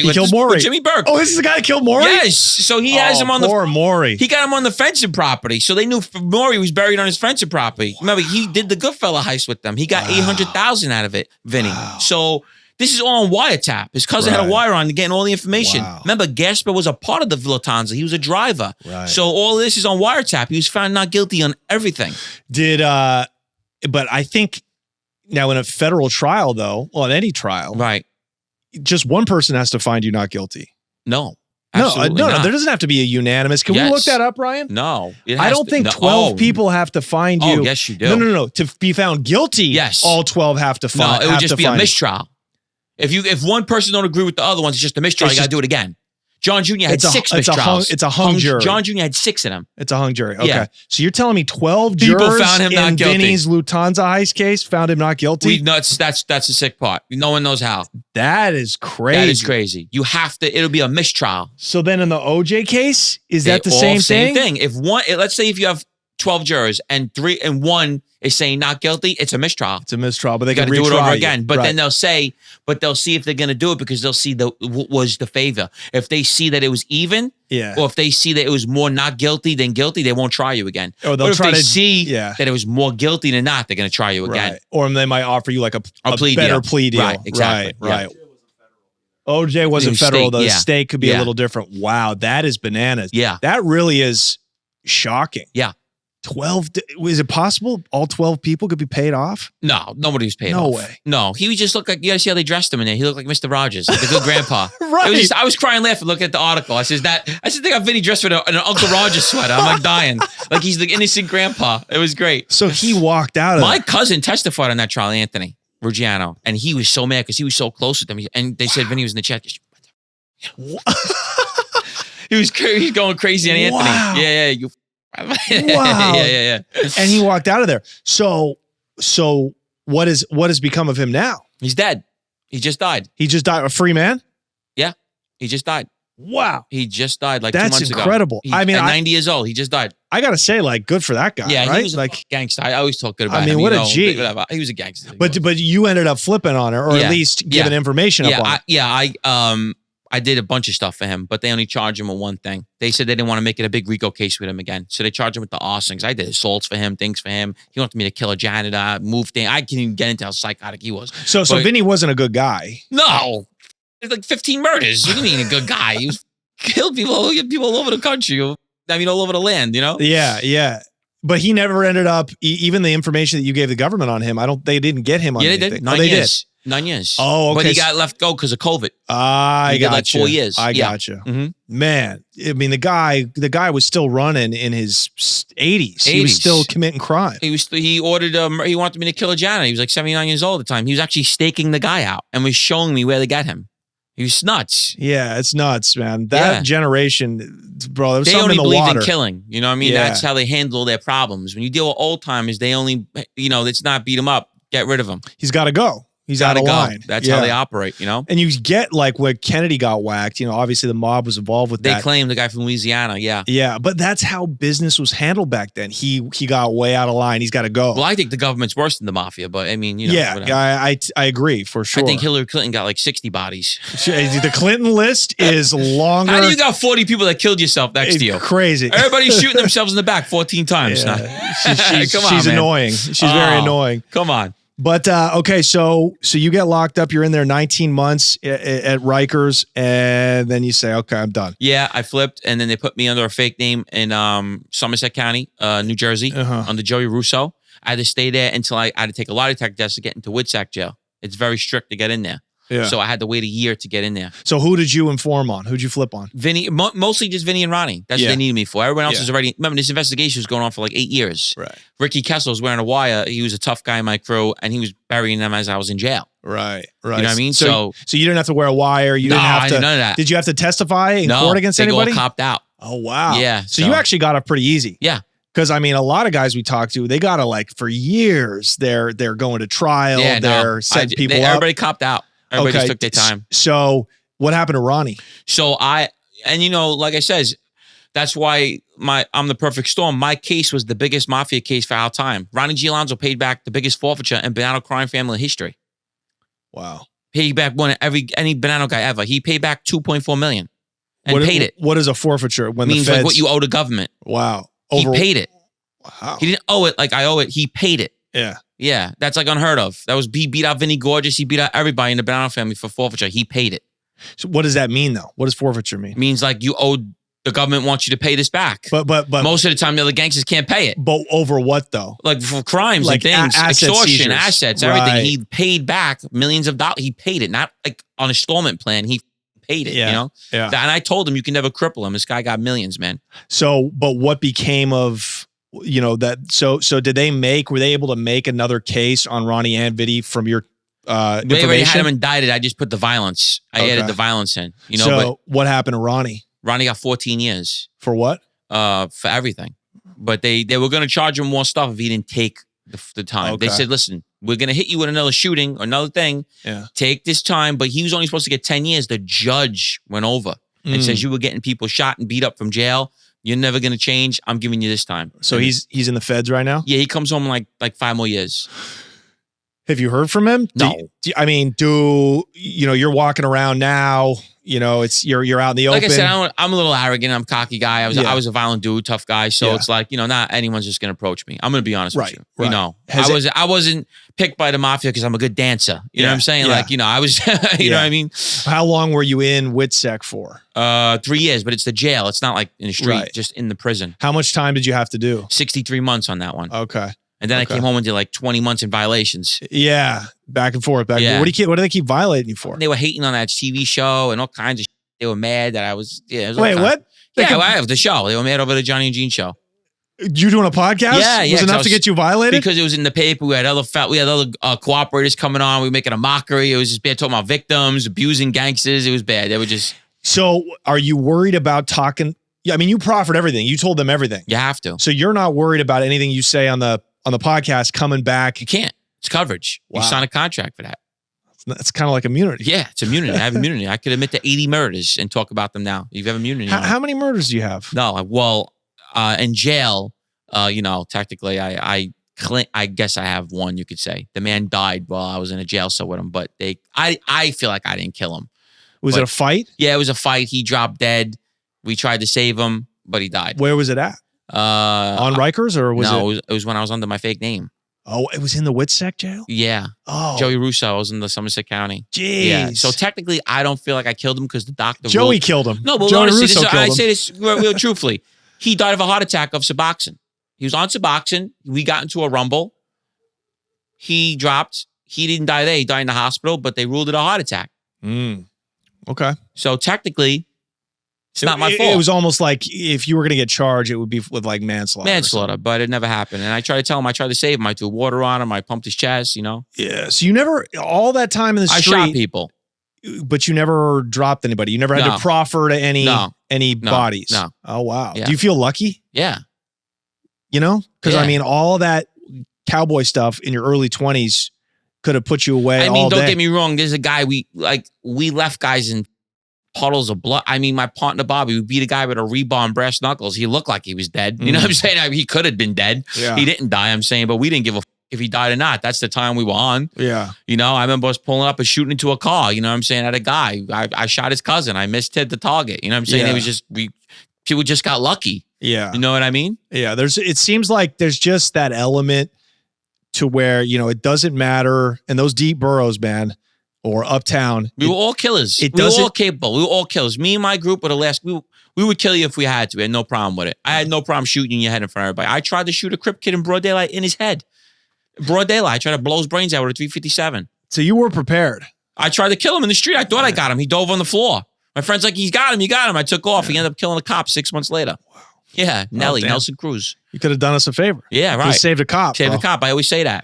He killed Maury. With Jimmy Burke. Oh, this is the guy that killed Maury? Yes. So he has him on poor Maury. He got him on the fencing property. So they knew Maury was buried on his fencing property. Remember, he did the Goodfella heist with them. He got $800,000 out of it, Vinny. So this is all on wiretap. His cousin had a wire on getting all the information. Remember, Gasper was a part of the Lufthansa. He was a driver. So all this is on wiretap. He was found not guilty on everything. But I think now in a federal trial, though, well, in any trial, just one person has to find you not guilty. No. No, there doesn't have to be a unanimous. Can we look that up, Ryan? No. I don't think 12 people have to find you. Oh, yes, you do. No. To be found guilty, all 12 have to find. No, it would just be a mistrial. If one person don't agree with the other ones, it's just a mistrial. You got to do it again. John Jr. had 6 mistrials. It's a hung jury. John Jr. had 6 of them. It's a hung jury. Okay. Yeah. So you're telling me 12 people jurors found him not in guilty. Vinny's Lufthansa heist case found him not guilty? That's the sick part. No one knows how. That is crazy. That is crazy. You have to, it'll be a mistrial. So then in the OJ case, is that the same thing? Same thing. If one, let's say if you have 12 jurors and 1 is saying not guilty, it's a mistrial. It's a mistrial, but they got to do it over again. But then they'll see if they're going to do it because they'll see what was the favor. If they see that it was even, or if they see that it was more not guilty than guilty, they won't try you again. Or they'll try to see that it was more guilty than not, they're going to try you again. Or they might offer you like a better plea deal. Right, exactly. Right. OJ wasn't federal, though. The state could be a little different. Wow, that is bananas. Yeah. That really is shocking. Yeah. 12, is it possible all 12 people could be paid off? No, nobody was paid off. No way. No, he would just look like, you gotta see how they dressed him in there. He looked like Mr. Rogers, like the good grandpa. Right. I was crying laughing looking at the article. I said, they got Vinny dressed with an Uncle Rogers sweater. I'm like dying. Like he's the innocent grandpa. It was great. So he walked out of My cousin testified on that trial, Anthony Ruggiano, and he was so mad because he was so close with them. And they said Vinny was in the chat. He was going crazy on Anthony. Wow. Yeah, you. Wow. Yeah. And he walked out of there. So what has become of him now? He's dead. He just died. He just died. A free man? Yeah. He just died. Wow. He just died like That's 2 months incredible. ago. At 90 years old, he just died. I got to say, like, good for that guy. Yeah, right? he was like a gangster. I always talk good about him. I mean, what a G. He was a gangster. But you ended up flipping on her, or at least giving information up on her. I did a bunch of stuff for him, but they only charged him with one thing. They said they didn't want to make it a big RICO case with him again. So they charged him with the arsons. I did assaults for him, things for him. He wanted me to kill a janitor, move things. I can't even get into how psychotic he was. So Vinny wasn't a good guy. No. There's like 15 murders. What do you mean a good guy? He was killed people all over the country. I mean, all over the land, you know? Yeah. But he never ended up, even the information that you gave the government on him, they didn't get him on anything. They did. 9 years. 9 years. Oh, okay. But he got let go because of COVID. I He did got like 4 years. I Yeah. got you. Mhm. Man, I mean, the guy was still running in his 80s. He was 80s. still committing crime. He ordered he wanted me to kill a janitor. He was like 79 years old at the time. He was actually staking the guy out and was showing me where to get him. He was nuts. Yeah, it's nuts, man. That generation, bro, there was They something only in the believed water. in killing. You know what I mean? Yeah. That's how they handle their problems. When you deal with old timers, they only, it's not beat them up. Get rid of them. He's got to go. He's out Gotta of go. line. That's how they operate, you know? And you get like when Kennedy got whacked, obviously the mob was involved with They that. claim the guy from Louisiana, yeah. Yeah, but that's how business was handled back then. He got way out of line. He's got to go. Well, I think the government's worse than the mafia, but I mean, whatever. I agree for sure. I think Hillary Clinton got like 60 bodies. The Clinton list is longer. How do you got 40 people that killed yourself next It's to you? crazy. Everybody's shooting themselves in the back 14 times. Yeah. Now. She's man. annoying. She's very annoying. Come on. But okay, so you get locked up. You're in there 19 months at Rikers, and then you say, "Okay, I'm done." Yeah, I flipped, and then they put me under a fake name in Somerset County, New Jersey, under Joey Russo. I had to stay there until I had to take a lie detector test to get into Woodsack jail. It's very strict to get in there. Yeah. So I had to wait a year to get in there. So who did you inform on? Who'd you flip on? Vinny, mostly just Vinny and Ronnie. That's what they needed me for. Everyone else was already, remember, this investigation was going on for like 8 years. Right. Ricky Kessel was wearing a wire. He was a tough guy in my crew, and he was burying them as I was in jail. Right. You know what I mean? So you didn't have to wear a wire. You didn't have I to. did none of that. Did you have to testify in court against anybody? They all copped out. Oh, wow. Yeah. So you actually got off pretty easy. Yeah. Because I mean, a lot of guys we talk to, they got to like for years. They're going to trial. Yeah, they're setting people up. Everybody copped out. Everybody just took their time. So what happened to Ronnie? So like I says, that's why I'm the perfect storm. My case was the biggest mafia case for our time. Ronnie G. Alonzo paid back the biggest forfeiture in Bonnano crime family history. Wow. Paid back more than any Bonnano guy ever. He paid back $2.4 million and paid it. What is a forfeiture? When Means the feds, like what you owe the government. Wow. He paid it. Wow. He didn't owe it like I owe it. He paid it. Yeah. Yeah, that's like unheard of. He beat out Vinny Gorgeous. He beat out everybody in the Bonnano family for forfeiture. He paid it. So what does that mean though? What does forfeiture mean? It means like you owed, the government wants you to pay this back. But most of the time the other gangsters can't pay it. But over what though? Like for crimes like and things, extortion, seizures. assets, Right. everything. He paid back millions of dollars. He paid it, not like on a installment plan. He paid it, Yeah. you know? Yeah. And I told him you can never cripple him. This guy got millions, man. So, but what became of, that? So did were they able to make another case on Ronnie and Vinny from your They already had information? him indicted. I just put the violence. I added the violence in, So what happened to Ronnie? Ronnie got 14 years For what? for everything. But they were going to charge him more stuff if he didn't take the time. Okay. They said, listen, we're going to hit you with another shooting or another thing. Yeah. Take this time. But he was only supposed to get 10 years. The judge went over and says, you were getting people shot and beat up from jail. You're never going to change. I'm giving you this time. So he's in the feds right now? Yeah, he comes home like 5 more years. Have you heard from him? No. You're walking around now, it's you're out in the open. Like I said, I'm a little arrogant. I'm a cocky guy. I was a violent dude, tough guy. So it's like, not anyone's just going to approach me. I'm going to be honest with you. Right. I wasn't picked by the mafia because I'm a good dancer. You know what I'm saying? Yeah. Like, I was, you know what I mean? How long were you in Witsec for? 3 years, but it's the jail. It's not like in the street, Right. just in the prison. How much time did you have to do? 63 months on that one. Okay. And then I came home and did like 20 months in violations. Yeah. Back and forth. Yeah. What do they keep violating you for? They were hating on that TV show and all kinds of shit. They were mad that I was, it was all Wait, kinds- what? I have the show. They were mad over the Johnny and Gene show. You doing a podcast? Yeah, Was it enough to get you violated? Because it was in the paper. We had other cooperators coming on. We were making a mockery. It was just bad, talking about victims, abusing gangsters. It was bad. They were just. So are you worried about talking? Yeah, I mean, you proffered everything. You told them everything. You have to. So you're not worried about anything you say on the podcast coming back. You can't. It's coverage. Wow. You sign a contract for that. It's kind of like immunity. Yeah, it's immunity. I have immunity. I could admit to 80 murders and talk about them now. You have immunity. How many murders do you have? No, well, in jail, technically, I guess I have one. You could say the man died while I was in a jail cell with him, but I feel like I didn't kill him. Was it a fight? Yeah, it was a fight. He dropped dead. We tried to save him, but he died. Where was it at? On Rikers or was it? It was when I was under my fake name. Oh, it was in the Witsec jail? Yeah. Oh. Joey Russo. I was in the Somerset County. Jeez. Yeah. So technically, I don't feel like I killed him because the doctor. Joey killed him. No, but Joey honestly, Russo killed I him. say this real truthfully. He died of a heart attack of Suboxone. He was on Suboxone. We got into a rumble. He dropped. he didn't die there. He died in the hospital, but they ruled it a heart attack. Okay. So technically, it's not my fault. It was almost like if you were going to get charged, it would be with like manslaughter. Manslaughter, but it never happened. And I tried to tell him, I tried to save him. I threw water on him. I pumped his chest, you know? Yeah. So you never, all that time in the street. I shot people. But you never dropped anybody. You never had to proffer to any bodies. No. Oh, wow. Yeah. Do you feel lucky? Yeah. You know? Because Yeah. I mean, all that cowboy stuff in your early 20s could have put you away I mean, all don't day. get me wrong. There's a guy, we left guys in puddles of blood. I mean, my partner Bobby, we beat a guy with a rebar and brass knuckles. He looked like he was dead. You know what I'm saying? I mean, he could have been dead. Yeah. He didn't die, I'm saying, but we didn't give a if he died or not. That's the time we were on. Yeah. You know, I remember us pulling up and shooting into a car, you know what I'm saying, at a guy. I shot his cousin. I missed hit the target. You know what I'm saying? Yeah. It was just, people just got lucky. Yeah. You know what I mean? Yeah. It seems like there's just that element to where, you know, it doesn't matter. And those deep boroughs, man, or uptown. We were all killers. We were all capable. We were all killers. Me and my group were the last, we would kill you if we had to. We had no problem with it. I had no problem shooting in your head in front of everybody. I tried to shoot a Crip kid in broad daylight in his head. Broad daylight. I tried to blow his brains out with a 357. So you were prepared. I tried to kill him in the street. I thought I got him. He dove on the floor. My friend's like, you got him. I took off. He ended up killing a cop 6 months later. Wow. Yeah, Nelly, Nelson Cruz. You could have done us a favor. Yeah, right. Saved a cop. Saved a cop. I always say that.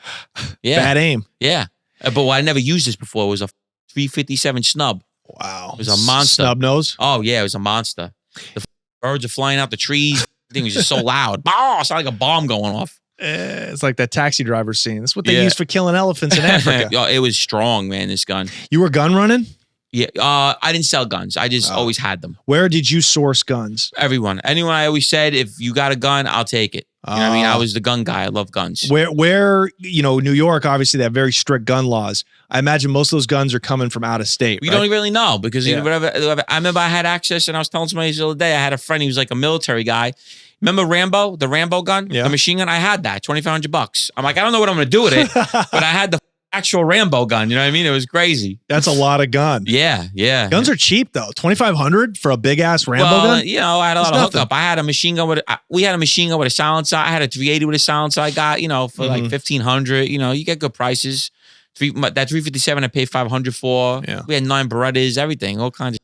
Yeah. Bad aim. Yeah. But what I never used this before was a 357 snub. Wow. It was a monster. Snub nose? Oh, yeah, it was a monster. The birds are flying out the trees. Everything was just so loud. Oh, it sounded like a bomb going off. It's like that Taxi Driver scene. That's what they use for killing elephants in Africa. It was strong, man, this gun. You were gun running? Yeah. I didn't sell guns. I just always had them. Where did you source guns? Everyone. Anyone, I always said, if you got a gun, I'll take it. You know what I mean? I was the gun guy. I love guns. Where, you know, New York, obviously they have very strict gun laws. I imagine most of those guns are coming from out of state. We don't really know because whatever. I remember I had access and I was telling somebody the other day, I had a friend, he was like a military guy. Remember Rambo, the Rambo gun, the machine gun? I had that, $2,500. I'm like, I don't know what I'm going to do with it, but I had the actual Rambo gun. You know what I mean? It was crazy. That's a lot of gun. Yeah, yeah. Guns are cheap though. $2,500 for a big ass Rambo gun. You know, I had a lot of hookup. I had a machine gun we had a machine gun with a silencer. I had a 380 with a silencer. I got, you know, for like $1,500. You know, you get good prices. That 357 I paid $500 for. Yeah. We had 9 Berettas, everything, all kinds of.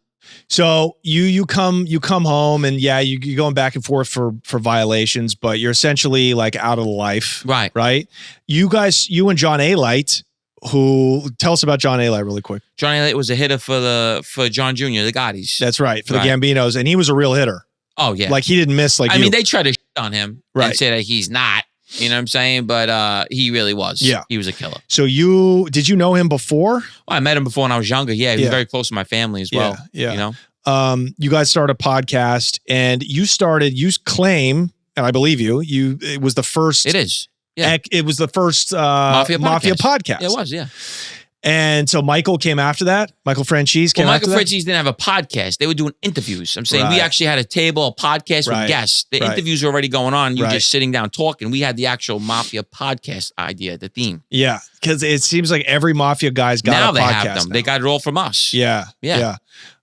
So you come home and you're going back and forth for violations, but you're essentially like out of the life. Right. Right. You and John A-Light, who tell us about John A-Light really quick. John A-Light was a hitter for John Jr., the Gottis. That's right. For the Gambinos. And he was a real hitter. Oh yeah. Like he didn't miss like I mean, they tried to shit on him and say that he's not. You know what I'm saying? But he really was. Yeah. He was a killer. So did you know him before? Well, I met him before when I was younger. Yeah, he was very close to my family as well. Yeah. You know? You guys started a podcast and you claim, and I believe it was the first. It is. Yeah. It was the first Mafia podcast. Yeah, it was, yeah. And so Michael came after that. Michael Franchise came after that. Michael Franchise didn't have a podcast. They were doing interviews. I'm saying we actually had a table, a podcast with guests. The interviews were already going on. You were just sitting down talking. We had the actual Mafia podcast idea, the theme. Yeah, because it seems like every Mafia guy's got a podcast. Now they have them. They got it all from us. Yeah.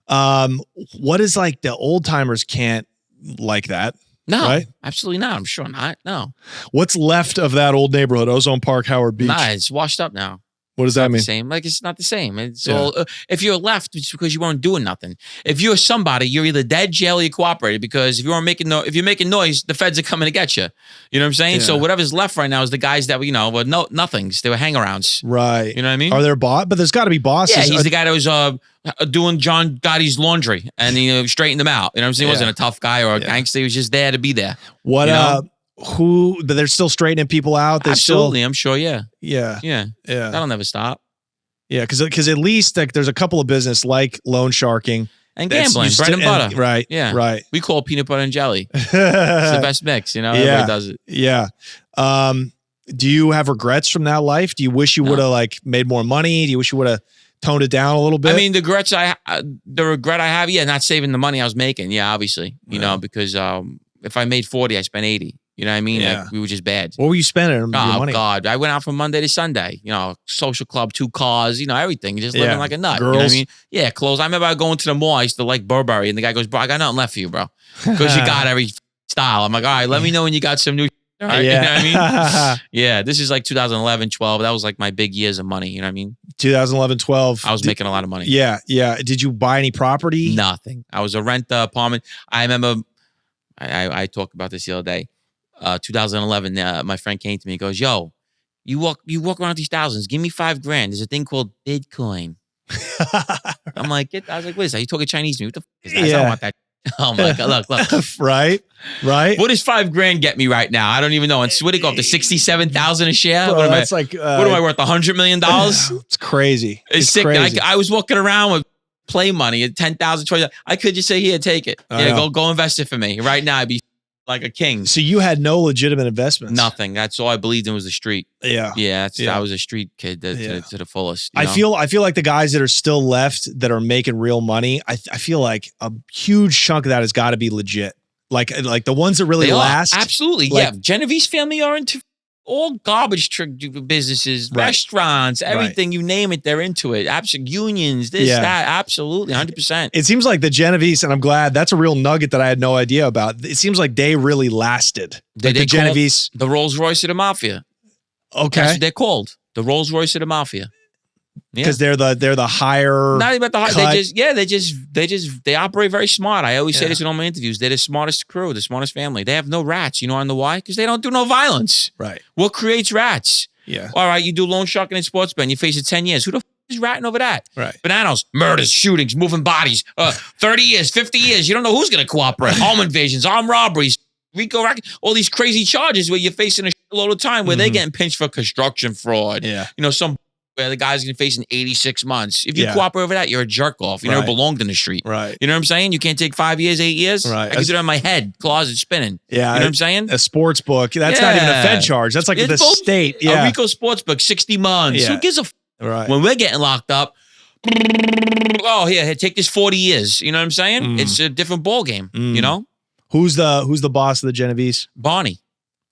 What is like the old timers can't like that? No, absolutely not. I'm sure not. No. What's left of that old neighborhood, Ozone Park, Howard Beach? Nah, it's washed up now. What does that mean? The same. Like it's not the same. It's all. If you're left, it's because you weren't doing nothing. If you're somebody, you're either dead, jail, or you cooperated. Because if you weren't making if you're making noise, the feds are coming to get you. You know what I'm saying? Yeah. So whatever's left right now is the guys that were nothings. They were hangarounds. Right. You know what I mean? Are there but there's got to be bosses. Yeah, he's the guy that was doing John Gotti's laundry and he straightened them out. You know what I'm saying? He wasn't a tough guy or a gangster. He was just there to be there. What but they're still straightening people out. Absolutely, I'm sure. Yeah. Yeah. That'll never stop. Yeah, because at least like there's a couple of business like loan sharking and gambling, bread and butter. Right. Yeah. Right. We call it peanut butter and jelly. It's the best mix. You know, everybody does it. Yeah. Do you have regrets from that life? Do you wish you would have like made more money? Do you wish you would have toned it down a little bit? I mean, the regret I have, not saving the money I was making. Yeah, obviously, you know, because if I made 40, I spent 80. You know what I mean? Yeah. Like, we were just bad. What were you spending? Your money? God. I went out from Monday to Sunday. You know, social club, 2 cars, you know, everything. Just living like a nut. Girls. You know what I mean? Yeah, clothes. I remember going to the mall. I used to like Burberry. And the guy goes, bro, I got nothing left for you, bro. Because you got every style. I'm like, all right, let me know when you got some new. Right? Yeah. You know what I mean? Yeah, this is like 2011, 12. That was like my big years of money. You know what I mean? 2011, 12. I was making a lot of money. Yeah, yeah. Did you buy any property? Nothing. I was a rent apartment. I remember, I talked about this the other day. 2011, my friend came to me and goes, yo, you walk around with these thousands. Give me $5,000. There's a thing called Bitcoin. I'm like, I was like, what is that? You talking Chinese to me? What the fuck is that? I don't want that. Oh my God, look. Right. What does $5,000 get me right now? I don't even know. And what do you go up to 67,000 a share? Bro, what am that's I, like, what am I worth? $100 million? It's crazy. It's sick. Crazy. I was walking around with play money at 10,000, 20,000. I could just say, here, take it. Yeah, go invest it for me. Right now, I'd be like a king. So you had no legitimate investments? Nothing. That's all I believed in was the street. Yeah. Yeah. I was a street kid to the fullest. You know? I feel like the guys that are still left that are making real money, I feel like a huge chunk of that has got to be legit. Like the ones that really last. Absolutely. Like, yeah. Genovese family are into all garbage trick businesses, restaurants, everything, you name it, they're into it. Absolutely. Unions, that. Absolutely. 100%. It seems like the Genovese, and I'm glad, that's a real nugget that I had no idea about. It seems like they really lasted. Like the Genovese. The Rolls Royce of the Mafia. Okay. That's what they're called. The Rolls Royce of the Mafia. Because they're the higher. Not even the higher. They operate very smart. I always say this in all my interviews. They're the smartest crew, the smartest family. They have no rats. You know, on the why? Because they don't do no violence. Right. What creates rats? Yeah. All right, you do loan sharking and sports betting. You face it 10 years. Who the is ratting over that? Right. Bonnanos, murders, shootings, moving bodies. 30 years, 50 years. You don't know who's going to cooperate. Home invasions, armed robberies, RICO, all these crazy charges where you're facing a load of time where they're getting pinched for construction fraud. Yeah. You know, where the guy's going to face 86 months. If you cooperate over that, you're a jerk off. You never belonged in the street. Right. You know what I'm saying? You can't take 5 years, 8 years. Right. I can do it on my head, closet spinning. Yeah. You know what I'm saying? A sports book. That's not even a Fed charge. That's like the state. Yeah. A RICO sports book, 60 months. Yeah. Who gives a Right. When we're getting locked up, oh, here, take this 40 years. You know what I'm saying? It's a different ball game, you know? Who's the boss of the Genovese? Barney.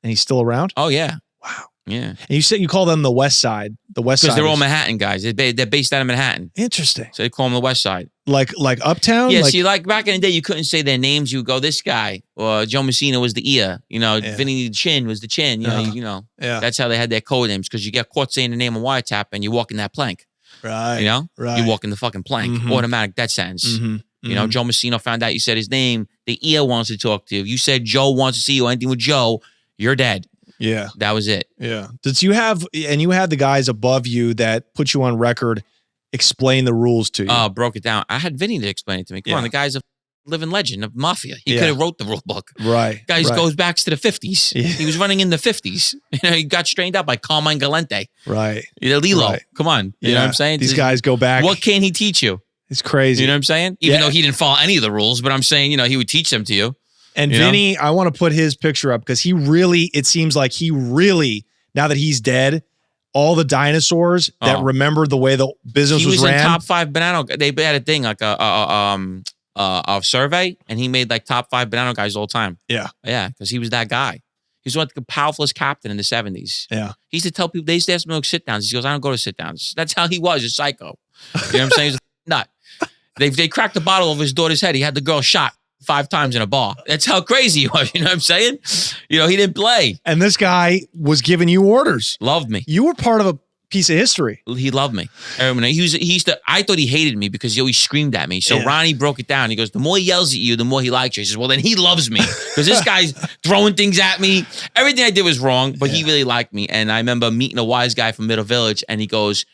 And he's still around? Oh, yeah. Wow. Yeah. And you said you call them the West Side. The West Side. Because they're all Manhattan guys. They're based out of Manhattan. Interesting. So they call them the West Side. Like Uptown? Yeah, see, like back in the day, you couldn't say their names. You would go, this guy. Or Joe Messina was the ear. You know, Vinny the Chin was the chin. You know, that's how they had their code names. Because you get caught saying the name of wiretap and you walk in that plank. Right. You know? Right. You walk in the fucking plank. Automatic death sentence. You know, Joe Messina found out you said his name. The ear wants to talk to you. If you said Joe wants to see you, anything with Joe, you're dead. Yeah. That was it. Yeah. You had the guys above you that put you on record, explain the rules to you. Broke it down. I had Vinny to explain it to me. Come on, the guy's a living legend of Mafia. He could have wrote the rule book. Right. Guy goes back to the 50s. Yeah. He was running in the 50s. You know, he got straightened out by Carmine Galante. Right. Lilo. Right. Come on. You know what I'm saying? These guys go back. What can he teach you? It's crazy. You know what I'm saying? Even though he didn't follow any of the rules, but I'm saying, you know, he would teach them to you. And Vinny, I want to put his picture up because it seems like he really, now that he's dead, all the dinosaurs that remember the way the business was ran. He was in top 5 Bonnano. They had a thing like a survey, and he made like top 5 Bonnano guys all the time. Yeah. Yeah, because he was that guy. He was like the powerfulest captain in the 70s. Yeah. He used to tell people, they used to ask him to sit downs. He goes, I don't go to sit downs. That's how he was, a psycho. You know what I'm saying? He's a nut. They cracked a bottle over his daughter's head. He had the girl shot 5 times in a bar. That's how crazy he was. You know what I'm saying? You know, he didn't play. And this guy was giving you orders. Loved me. You were part of a piece of history. He loved me. I thought he hated me because he always screamed at me. So Ronnie broke it down. He goes, the more he yells at you, the more he likes you. He says, well, then he loves me. Because this guy's throwing things at me. Everything I did was wrong, but he really liked me. And I remember meeting a wise guy from Middle Village, and he goes,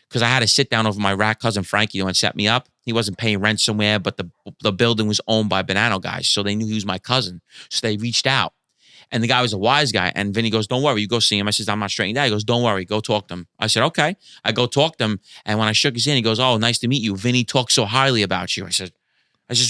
because I had to sit down over my rat cousin Frankie who had set me up. He wasn't paying rent somewhere, but the building was owned by Bonnano guys. So they knew he was my cousin. So they reached out. And the guy was a wise guy. And Vinny goes, don't worry, you go see him. I says, I'm not straightened out. He goes, don't worry, go talk to him. I said, okay. I go talk to him. And when I shook his hand, he goes, oh, nice to meet you. Vinny talks so highly about you. I said,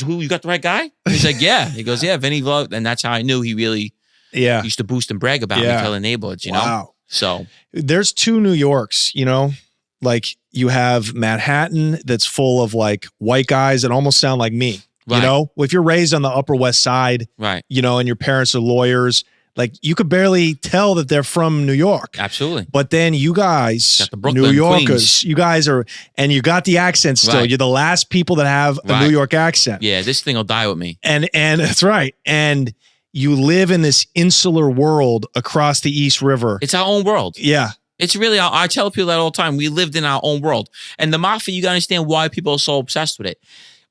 who, you got the right guy? He's like, yeah. He goes, yeah, Vinny loved. And that's how I knew he really used to boost and brag about me to the neighborhoods, you know? So there's 2 New Yorks, you know? Like you have Manhattan that's full of like white guys that almost sound like me. You know, if you're raised on the Upper West Side, you know, and your parents are lawyers, like you could barely tell that they're from New York. Absolutely. But then you guys, got the Brooklyn, New Yorkers, Queens. you guys are, and you got the accent still. You're the last people that have a New York accent. Yeah, this thing will die with me. And that's right. And you live in this insular world across the East River. It's our own world. Yeah. It's really, I tell people that all the time. We lived in our own world. And the Mafia, you got to understand why people are so obsessed with it.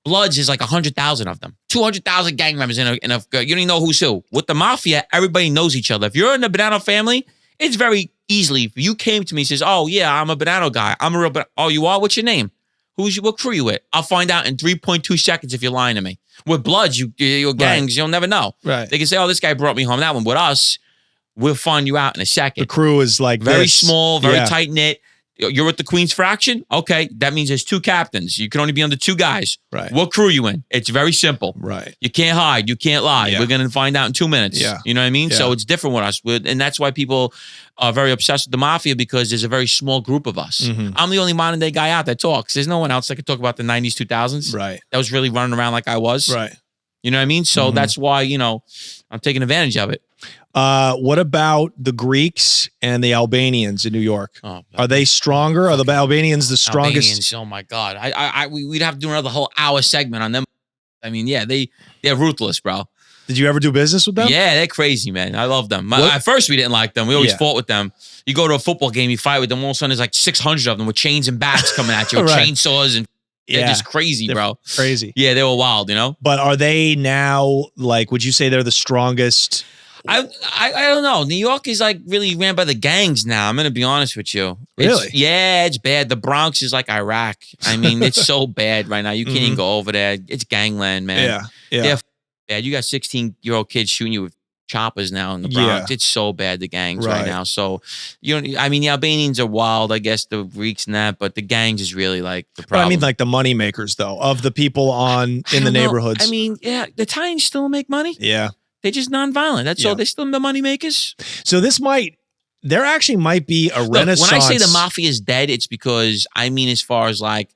Bloods is like 100,000 of them. 200,000 gang members in a, you don't even know who's who. With the Mafia, everybody knows each other. If you're in the Bonnano family, it's very easily, if you came to me and says, oh yeah, I'm a Bonnano guy. I'm a real, oh you are? What's your name? What crew you with? I'll find out in 3.2 seconds if you're lying to me. With Bloods, your gangs, you'll never know. Right. They can say, oh, this guy brought me home. That one. With us, we'll find you out in a second. The crew is like very small, very tight knit. You're with the Queen's Fraction? Okay, that means there's 2 captains. You can only be under 2 guys. Right. What crew you in? It's very simple. Right. You can't hide. You can't lie. Yeah. We're going to find out in 2 minutes. Yeah. You know what I mean? Yeah. So it's different with us. And that's why people are very obsessed with the Mafia, because there's a very small group of us. Mm-hmm. I'm the only modern day guy out that talks. There's no one else that could talk about the 90s, 2000s. Right. That was really running around like I was. Right. You know what I mean? So that's why, I'm taking advantage of it. What about the Greeks and the Albanians in New York? Oh, are they stronger? Are the Albanians the strongest? Albanians, oh my God. We'd have to do another whole hour segment on them. I mean, yeah, they're ruthless, bro. Did you ever do business with them? Yeah, they're crazy, man. I love them. At first, we didn't like them. We always fought with them. You go to a football game, you fight with them. All of a sudden, there's like 600 of them with chains and bats coming at you, with Right. chainsaws, and they're just crazy, bro. Crazy. Yeah, they were wild, But are they now, like, would you say they're the strongest? I don't know. New York is like really ran by the gangs now. I'm going to be honest with you. Really? It's bad. The Bronx is like Iraq. I mean, it's so bad right now. You can't even go over there. It's gangland, man. Yeah. They're bad. You got 16-year-old kids shooting you with choppers now in the Bronx. Yeah. It's so bad, the gangs Right. right now. So, I mean, the Albanians are wild, I guess, the Greeks and that, but the gangs is really like the But problem. I mean, like the money makers, though, of the people in the neighborhoods. I mean, yeah, the Italians still make money. Yeah. They're just nonviolent. That's all. They're still the money makers. So there actually might be a renaissance. When I say the Mafia is dead, it's because, I mean, as far as like,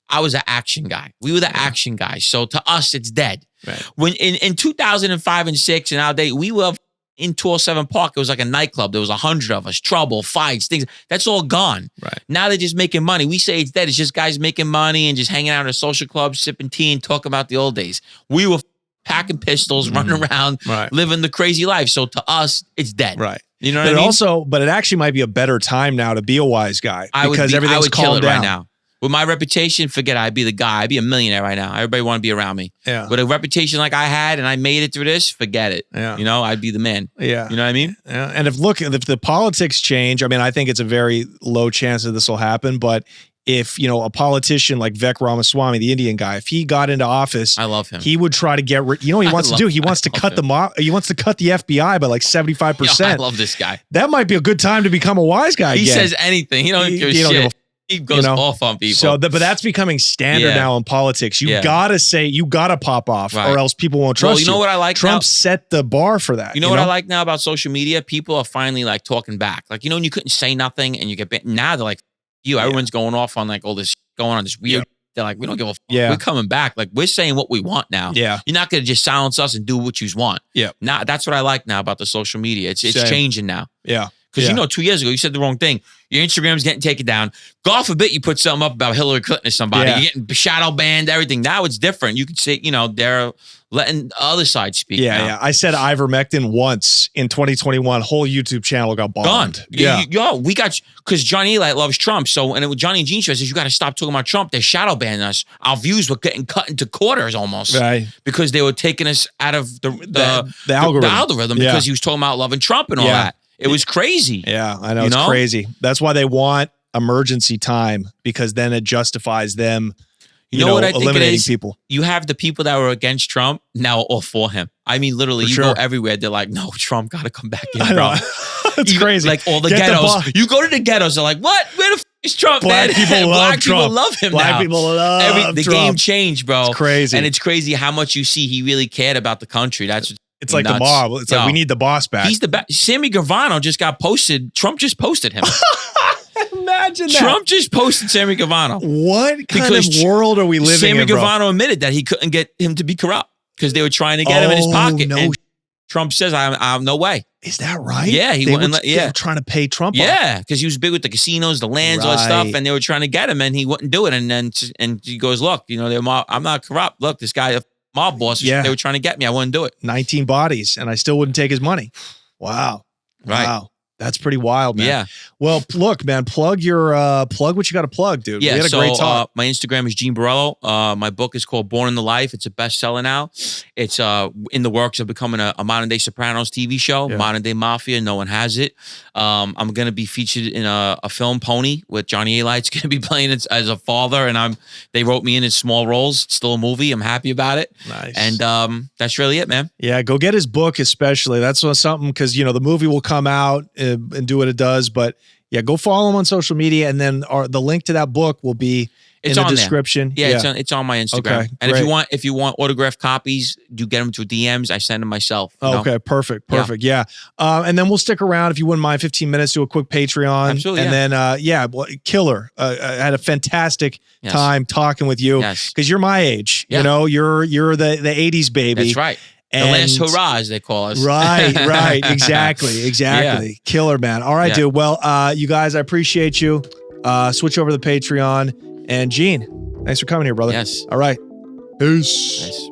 I was an action guy. We were the action guys. So to us, it's dead. Right. When in 2005 and 6 and our day, we were in 207 Park. It was like a nightclub. There was 100 of us. Trouble, fights, things. That's all gone. Right. Now they're just making money. We say it's dead. It's just guys making money and just hanging out at a social club, sipping tea and talking about the old days. We were packing pistols, running around, living the crazy life. So to us, it's dead. Right. You know what I mean? But it actually might be a better time now to be a wise guy because everything's I would kill calmed it down right now. With my reputation, forget it. I'd be the guy. I'd be a millionaire right now. Everybody want to be around me. Yeah. With a reputation like I had and I made it through this, forget it. Yeah. I'd be the man. Yeah. You know what I mean? Yeah. And if the politics change, I mean, I think it's a very low chance that this will happen, but if, a politician like Vivek Ramaswamy, the Indian guy, if he got into office, I love him. He would try to get what he wants to do? He wants to cut he wants to cut the FBI by like 75%. Yo, I love this guy. That might be a good time to become a wise guy He again. says anything. He don't give a shit. He goes off on people. But that's becoming standard now in politics. You gotta pop off or else people won't trust you. You know what I like Trump now? set the bar for that. You know what I like now about social media? People are finally like talking back. Like, when you couldn't say nothing and you get banned. Now they're like, everyone's going off on like all this, going on this weird. They're like, we don't give a fuck. Yeah. We're coming back. Like, we're saying what we want now. Yeah. You're not going to just silence us and do what you want. Yeah. Now, that's what I like now about the social media. It's Same. changing now. Yeah. Because 2 years ago, you said the wrong thing. Your Instagram's getting taken down. God forbid you put something up about Hillary Clinton or somebody. Yeah. You're getting shadow banned, everything. Now it's different. You could say, they're letting the other side speak. Yeah. I said ivermectin once in 2021. Whole YouTube channel got bombed. Gone. Yeah. We got, because Johnny Eli loves Trump. So, and with Johnny and Gene says, you got to stop talking about Trump. They're shadow banning us. Our views were getting cut into quarters almost. Right. Because they were taking us out of the algorithm. The algorithm because he was talking about loving Trump and all that. It was crazy. Yeah, I know. It's crazy. That's why they want emergency time, because then it justifies them, you know what I think eliminating it is? people. You have the people that were against Trump now all for him. I mean, literally, you go everywhere. They're like, no, Trump got to come back in, bro. It's crazy. Like all the ghettos. You go to the ghettos, they're like, what? Where the f is Trump, Black man? people love Trump. People love him Black now. people love the Trump. game changed, bro. It's crazy. And it's crazy how much you see he really cared about the country. It's like nuts. The mob. It's like, we need the boss back. He's the best. Sammy Gravano just got posted. Trump just posted him. Imagine that. Trump just posted Sammy Gravano. What kind of world are we living in, Sammy Gravano admitted that he couldn't get him to be corrupt because they were trying to get him in his pocket. No. And Trump says, "I'm no way." Is that right? Yeah, they were trying to pay Trump. Yeah, because he was big with the casinos, the lands, all that stuff, and they were trying to get him, and he wouldn't do it. And he goes, "Look, I'm not corrupt. Look, this guy mob bosses. Yeah. They were trying to get me. I wouldn't do it. 19 bodies, and I still wouldn't take his money. Wow. Right. Wow. That's pretty wild, man. Yeah. Well, look, man, plug what you got to plug, dude. Yeah, we had a great talk. My Instagram is Gene Borrello. My book is called Born in the Life. It's a bestseller now. It's in the works of becoming a modern day Sopranos TV show, modern day Mafia. No one has it. I'm going to be featured in a film, Pony, with Johnny A. Light's going to be playing it as a father, and they wrote me in small roles. It's still a movie. I'm happy about it. Nice. And that's really it, man. Yeah, go get his book, especially. That's something, because the movie will come out and do what it does, but yeah, go follow him on social media, and then the link to that book will be in the description. There. Yeah, it's on my Instagram. Okay, and great. if you want autographed copies, do get them to DMs. I send them myself. Okay, perfect. Yeah. And then we'll stick around, if you wouldn't mind, 15 minutes, do a quick Patreon. Absolutely. And then killer. I had a fantastic time talking with you, because you're my age. You're the 80s baby. That's right. The last hurrah, as they call us. Right. Exactly. Yeah. Killer, man. All right, dude. Well, you guys, I appreciate you. Switch over to the Patreon. And Gene, thanks for coming here, brother. Yes. All right. Peace. Nice.